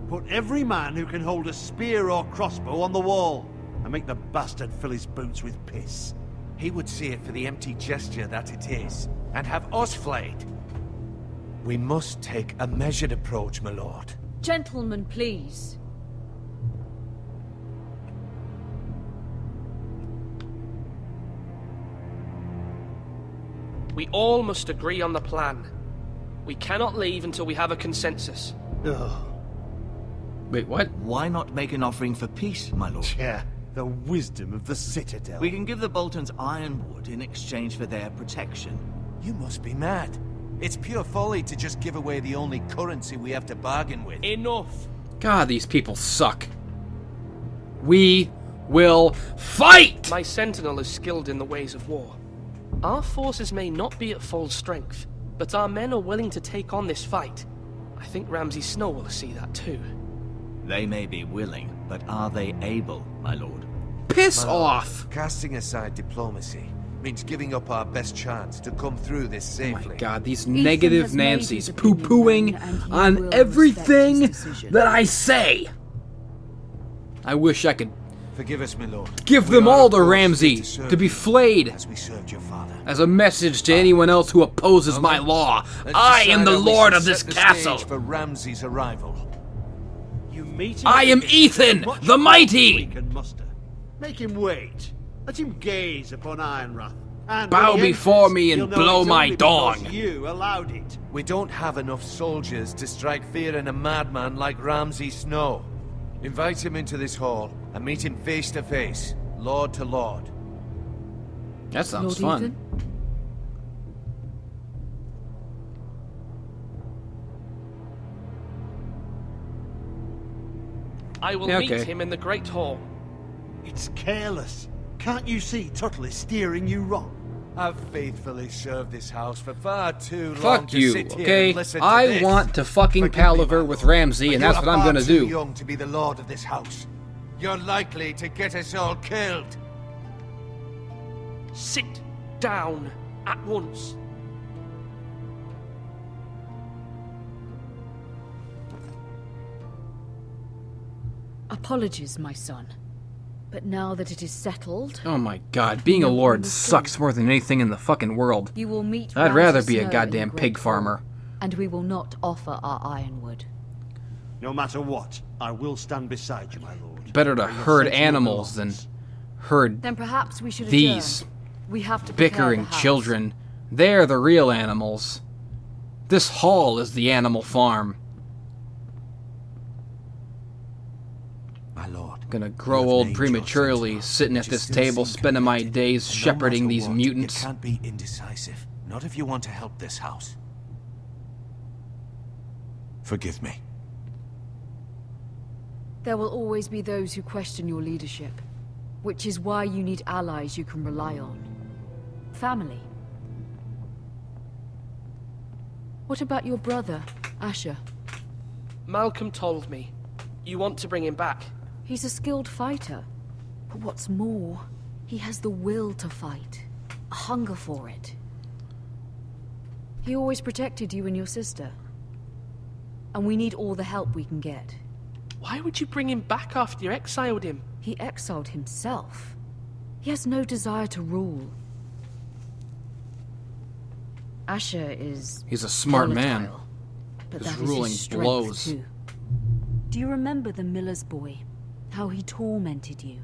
Put every man who can hold a spear or crossbow on the wall, and make the bastard fill his boots with piss. He would see it for the empty gesture that it is, and have us flayed. We must take a measured approach, my lord. Gentlemen, please. We all must agree on the plan. We cannot leave until we have a consensus. Wait, what? Why not make an offering for peace, my lord? Yeah, the wisdom of the Citadel. We can give the Boltons ironwood in exchange for their protection. You must be mad. It's pure folly to just give away the only currency we have to bargain with. Enough! God, these people suck. We will fight! My sentinel is skilled in the ways of war. Our forces may not be at full strength, but our men are willing to take on this fight. I think Ramsay Snow will see that too. They may be willing, but are they able, my lord? Piss off! Casting aside diplomacy means giving up our best chance to come through this safely. Oh my God, these negative Nancys poo-pooing on everything that I say. I wish I could forgive us, my lord. Give them all to Ramsay to be flayed as we served your father. As a message to anyone else who opposes my law. I am the lord of this castle. For Ramsay's arrival. I am Ethan, the mighty. Make him wait. Let him gaze upon Ironrath. And bow before me and blow my dong. You allowed it. We don't have enough soldiers to strike fear in a madman like Ramsay Snow. Invite him into this hall and meet him face to face, lord to lord. That sounds Lord fun. Ethan? I will meet him in the Great Hall. It's careless. Can't you see Tuttle is steering you wrong? I've faithfully served this house for far too long Fuck to you, sit here okay? and listen to I this. want to fucking palaver with Ramsay, and that's what I'm gonna You're do. too young to be the lord of this house. You're likely to get us all killed. Sit down at once. Apologies, my son. But now that it is settled, Oh my God, being a lord sucks more than anything in the fucking world. you will meet I'd rather Ramsay be a Snow goddamn in the pig Great farmer. Hall, and we will not offer our ironwood. No matter what, I will stand beside you, my lord. Better to Where your herd sentinel animals than belongs. herd Then perhaps we should these adjourn. We have to prepare bickering the house. children. They're the real animals. This hall is the animal farm. My lord. Gonna grow old prematurely, sitting at this table, spending my days shepherding these mutants. You can't be indecisive. Not if you want to help this house. Forgive me. There will always be those who question your leadership, which is why you need allies you can rely on. Family. What about your brother, Asher? Malcolm told me. You want to bring him back. He's a skilled fighter. But what's more, he has the will to fight. A hunger for it. He always protected you and your sister. And we need all the help we can get. Why would you bring him back after you exiled him? He exiled himself. He has no desire to rule. Asher is... He's a smart man. volatile, but His that is ruling his strength blows. too. Do you remember the miller's boy? How he tormented you?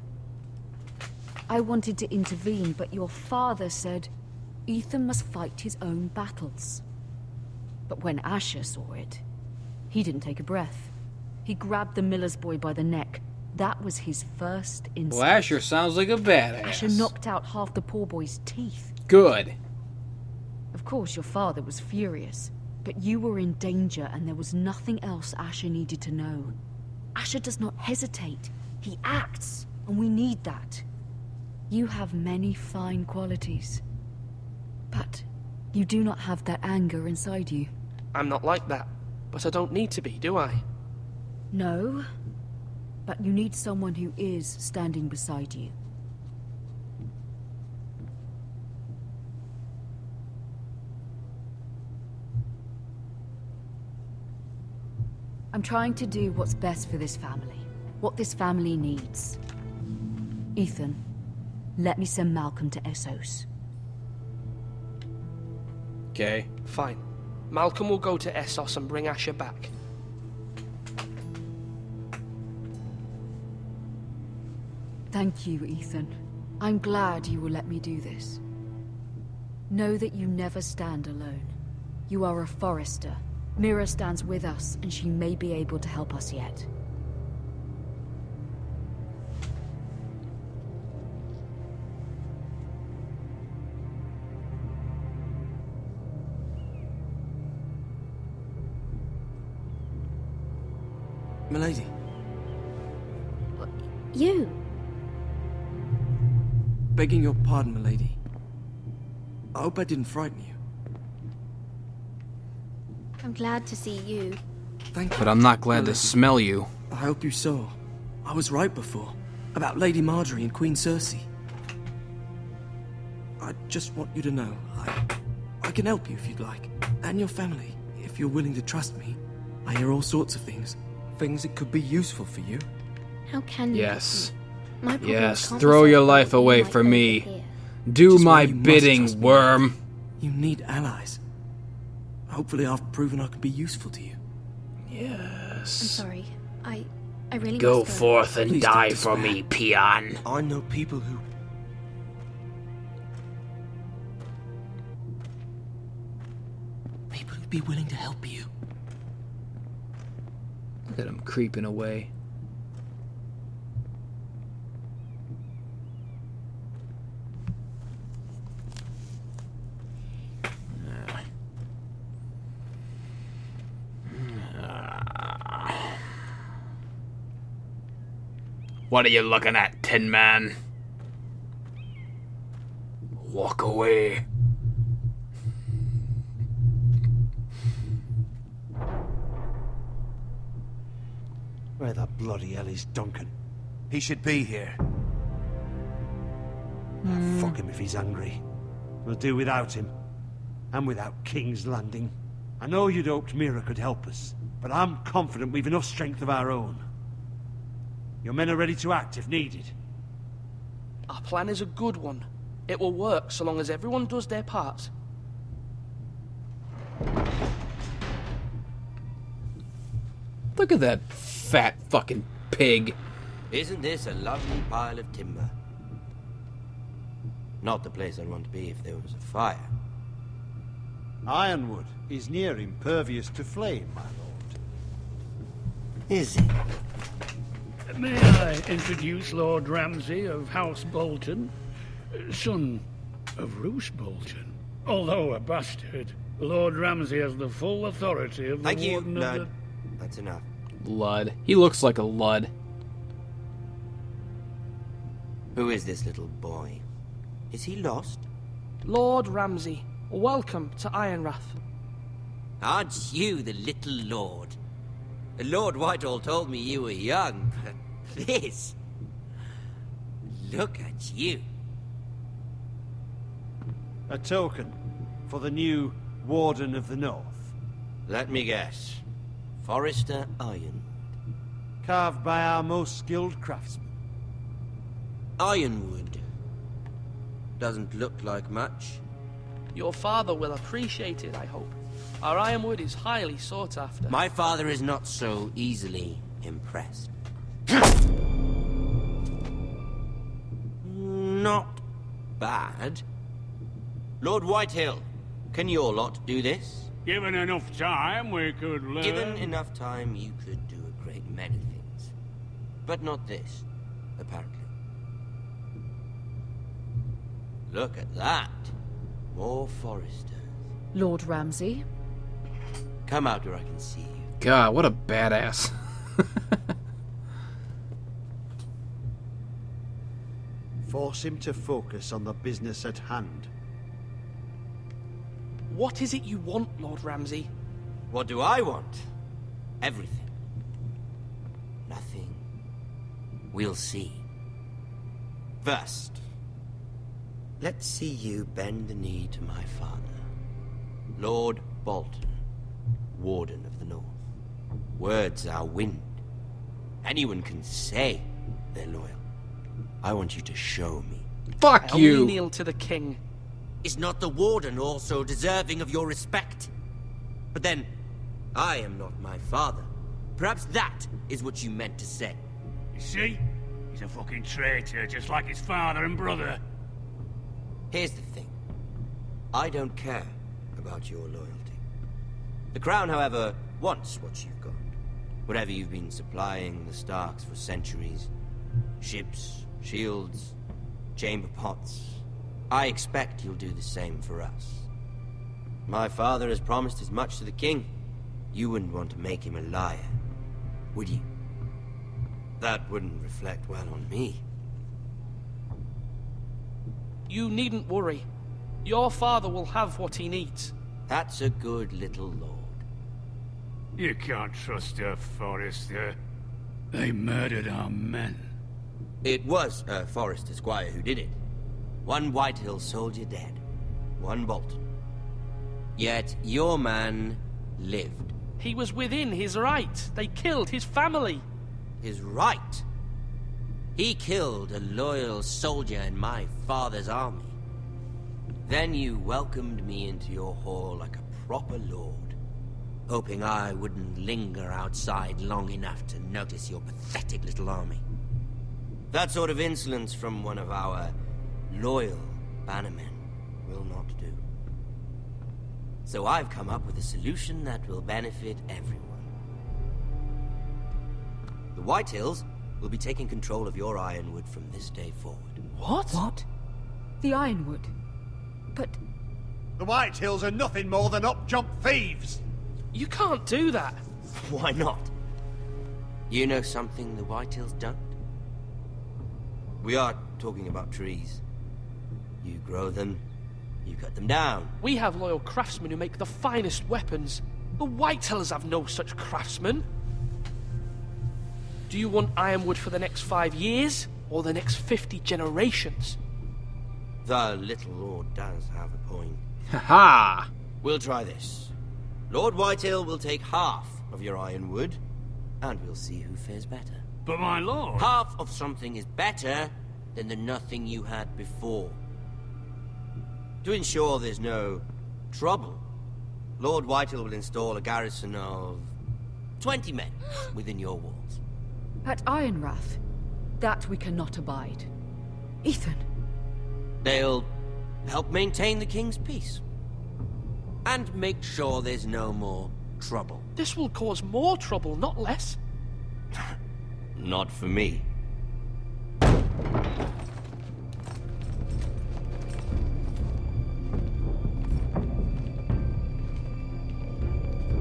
I wanted to intervene, but your father said Ethan must fight his own battles. But when Asher saw it, he didn't take a breath. He grabbed the miller's boy by the neck. That was his first instinct. Well, Asher sounds like a badass. Asher knocked out half the poor boy's teeth. Good. Of course, your father was furious, but you were in danger and there was nothing else Asher needed to know. Asher does not hesitate. He acts, and we need that. You have many fine qualities, but you do not have that anger inside you. I'm not like that, but I don't need to be, do I? No, but you need someone who is standing beside you. I'm trying to do what's best for this family, what this family needs. Ethan, let me send Malcolm to Essos. Okay. Fine. Malcolm will go to Essos and bring Asher back. Thank you, Ethan. I'm glad you will let me do this. Know that you never stand alone. You are a Forrester. Mira stands with us, and she may be able to help us yet. Milady. You? Begging your pardon, milady. I hope I didn't frighten you. I'm glad to see you. Thank you. But I'm not glad to milady. smell you. I hope you saw. I was right before. About Lady Marjorie and Queen Cersei. I just want you to know, I can help you if you'd like. And your family, if you're willing to trust me. I hear all sorts of things. Things that could be useful for you. How can you? Yes. My problems Yes, can't throw be your solved life by away being for like me. over here. Do Which is why my you must bidding, trust me. worm. You need allies. Hopefully I've proven I can be useful to you. I'm Yes. sorry. I really Go must go. forth and Please die don't for despair. me, peon. I know people who... People who'd be willing to help you. Look at him creeping away. What are you looking at, Tin Man? Walk away. Where the bloody hell is Duncan? He should be here. Fuck him if he's hungry. We'll do without him. And without King's Landing. I know you'd hoped Mira could help us, but I'm confident we've enough strength of our own. Your men are ready to act if needed. Our plan is a good one. It will work so long as everyone does their part. Look at that fat fucking pig. Isn't this a lovely pile of timber? Not the place I'd want to be if there was a fire. Ironwood is near impervious to flame, my lord. Is it? May I introduce Lord Ramsay of House Bolton, son of Roose Bolton? Although a bastard, Lord Ramsay has the full authority of the Thank you, Warden of Lud. the... That's enough. Lud. He looks like a lud. Who is this little boy? Is he lost? Lord Ramsay, welcome to Ironrath. Aren't you the little lord? Lord Whitehill told me you were young, but this... Look at you. A token for the new Warden of the North. Let me guess. Forrester Iron. Carved by our most skilled craftsmen. Ironwood. Doesn't look like much. Your father will appreciate it, I hope. Our ironwood is highly sought after. My father is not so easily impressed. Not bad. Lord Whitehill, can your lot do this? Given enough time, we could learn... Given enough time, you could do a great many things. But not this, apparently. Look at that. More Forresters. Lord Ramsay? Come out where I can see you. God, what a badass. Force him to focus on the business at hand. What is it you want, Lord Ramsay? What do I want? Everything. Nothing. We'll see. First, let's see you bend the knee to my father, Lord Bolton, Warden of the North. Words are wind. Anyone can say they're loyal. I want you to show me. Fuck I you! only kneel to the king. Is not the Warden also deserving of your respect? But then, I am not my father. Perhaps that is what you meant to say. You see? He's a fucking traitor, just like his father and brother. Here's the thing. I don't care about your loyalty. The Crown, however, wants what you've got. Whatever you've been supplying the Starks for centuries. Ships, shields, chamber pots. I expect you'll do the same for us. My father has promised as much to the king. You wouldn't want to make him a liar, would you? That wouldn't reflect well on me. You needn't worry. Your father will have what he needs. That's a good little lord. You can't trust her, Forrester. They murdered our men. It was a Forrester squire who did it. One Whitehill soldier dead. One Bolton. Yet your man lived. He was within his right. They killed his family. His right? He killed a loyal soldier in my father's army. Then you welcomed me into your hall like a proper lord, hoping I wouldn't linger outside long enough to notice your pathetic little army. That sort of insolence from one of our loyal bannermen will not do. So I've come up with a solution that will benefit everyone. The Whitehills will be taking control of your Ironwood from this day forward. What? What? The Ironwood? But... The Whitehills are nothing more than up-jump thieves! You can't do that. Why not? You know something the Whitehills don't? We are talking about trees. You grow them, you cut them down. We have loyal craftsmen who make the finest weapons. The Whitehills have no such craftsmen. Do you want Ironwood for the next 5 years, or the next 50 generations? The little lord does have a point. Ha-ha! We'll try this. Lord Whitehill will take half of your Ironwood, and we'll see who fares better. But my lord... Half of something is better than the nothing you had before. To ensure there's no trouble, Lord Whitehill will install a garrison of 20 men within your walls. At Ironrath, that we cannot abide. Ethan. They'll help maintain the king's peace. And make sure there's no more trouble. This will cause more trouble, not less. Not for me.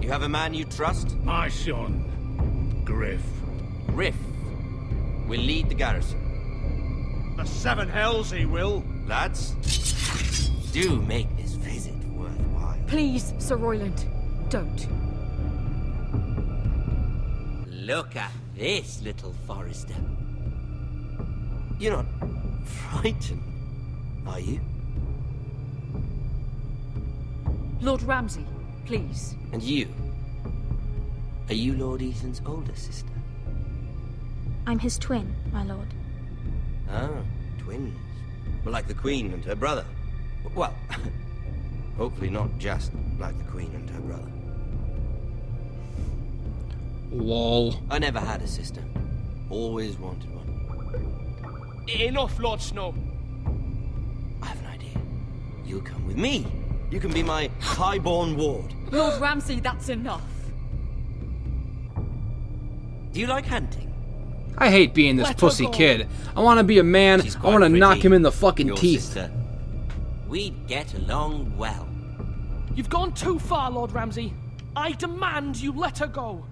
You have a man you trust? My son, Griff. Griff will lead the garrison. The seven hells he will. Lads, do make this visit worthwhile. Please, Sir Royland, don't. Look at this, little Forrester. You're not frightened, are you? Lord Ramsay, please. And you? Are you Lord Ethan's older sister? I'm his twin, my lord. Ah, twins. Well, like the Queen and her brother. Well, hopefully not just like the Queen and her brother. Lol. I never had a sister. Always wanted one. Enough, Lord Snow. I have an idea. You'll come with me. You can be my highborn ward. Lord Ramsay, that's enough. Do you like hunting? I hate being this Let her pussy go. kid. I want to be a man. She's I quite want to knock pretty, him in the fucking your teeth. sister. We'd get along well. You've gone too far, Lord Ramsay. I demand you let her go.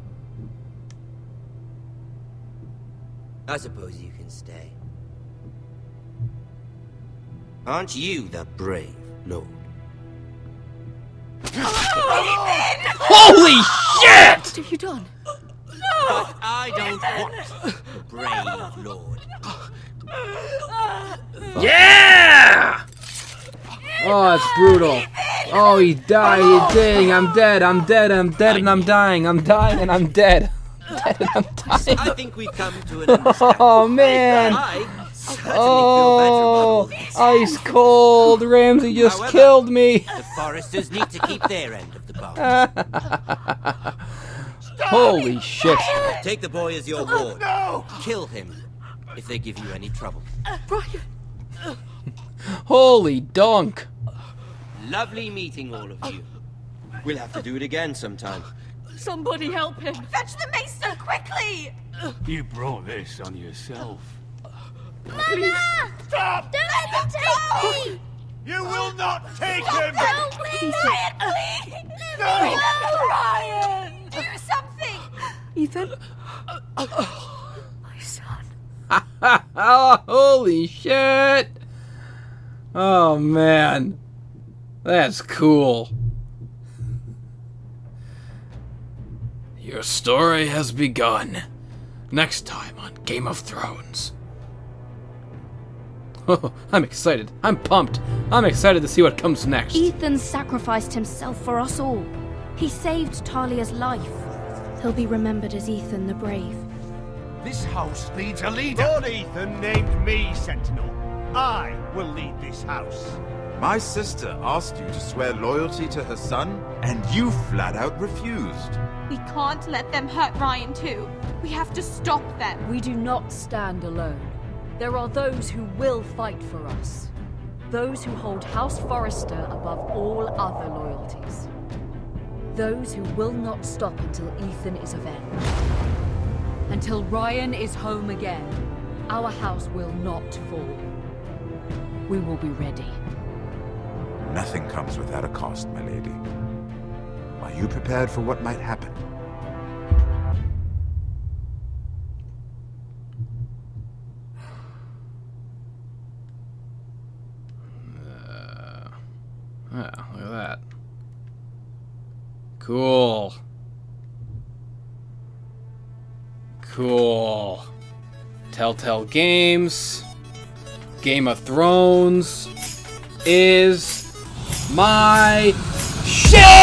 I suppose you can stay. Aren't you the brave lord? Holy shit! What have you done? But I don't want the brave lord. Yeah! Oh, it's brutal. Oh, he died. He's dying. I'm dead. I'm dead. I'm dead, and I'm dying. I'm dying, and I'm dead. Dead and I'm dying. I think we've come to an understanding. Oh man! Oh, ice cold. Ramsay just However, killed me. The Foresters need to keep their end of the bargain. Holy shit! Take the boy as your ward. No! Kill him if they give you any trouble. Brian! Holy dunk! Lovely meeting all of you. We'll have to do it again sometime. Somebody help him! Fetch the maester, quickly! You brought this on yourself. Mama! Stop! Don't let them take me! You will not take him! Help me! Ryan, please! No! Ryan! Do something! Ethan? My son. Oh, holy shit! Oh man, that's cool. Your story has begun. Next time on Game of Thrones. Oh, I'm excited. I'm pumped. I'm excited to see what comes next. Ethan sacrificed himself for us all. He saved Talia's life. He'll be remembered as Ethan the Brave. This house needs a leader. Lord Ethan named me Sentinel. I will lead this house. My sister asked you to swear loyalty to her son, and you flat out refused. We can't let them hurt Ryan too. We have to stop them. We do not stand alone. There are those who will fight for us. Those who hold House Forrester above all other loyalties. Those who will not stop until Ethan is avenged. Until Ryan is home again, our house will not fall. We will be ready. Nothing comes without a cost, my lady. Are you prepared for what might happen? Yeah, look at that. Cool. Cool. Telltale Games. Game of Thrones is my shit!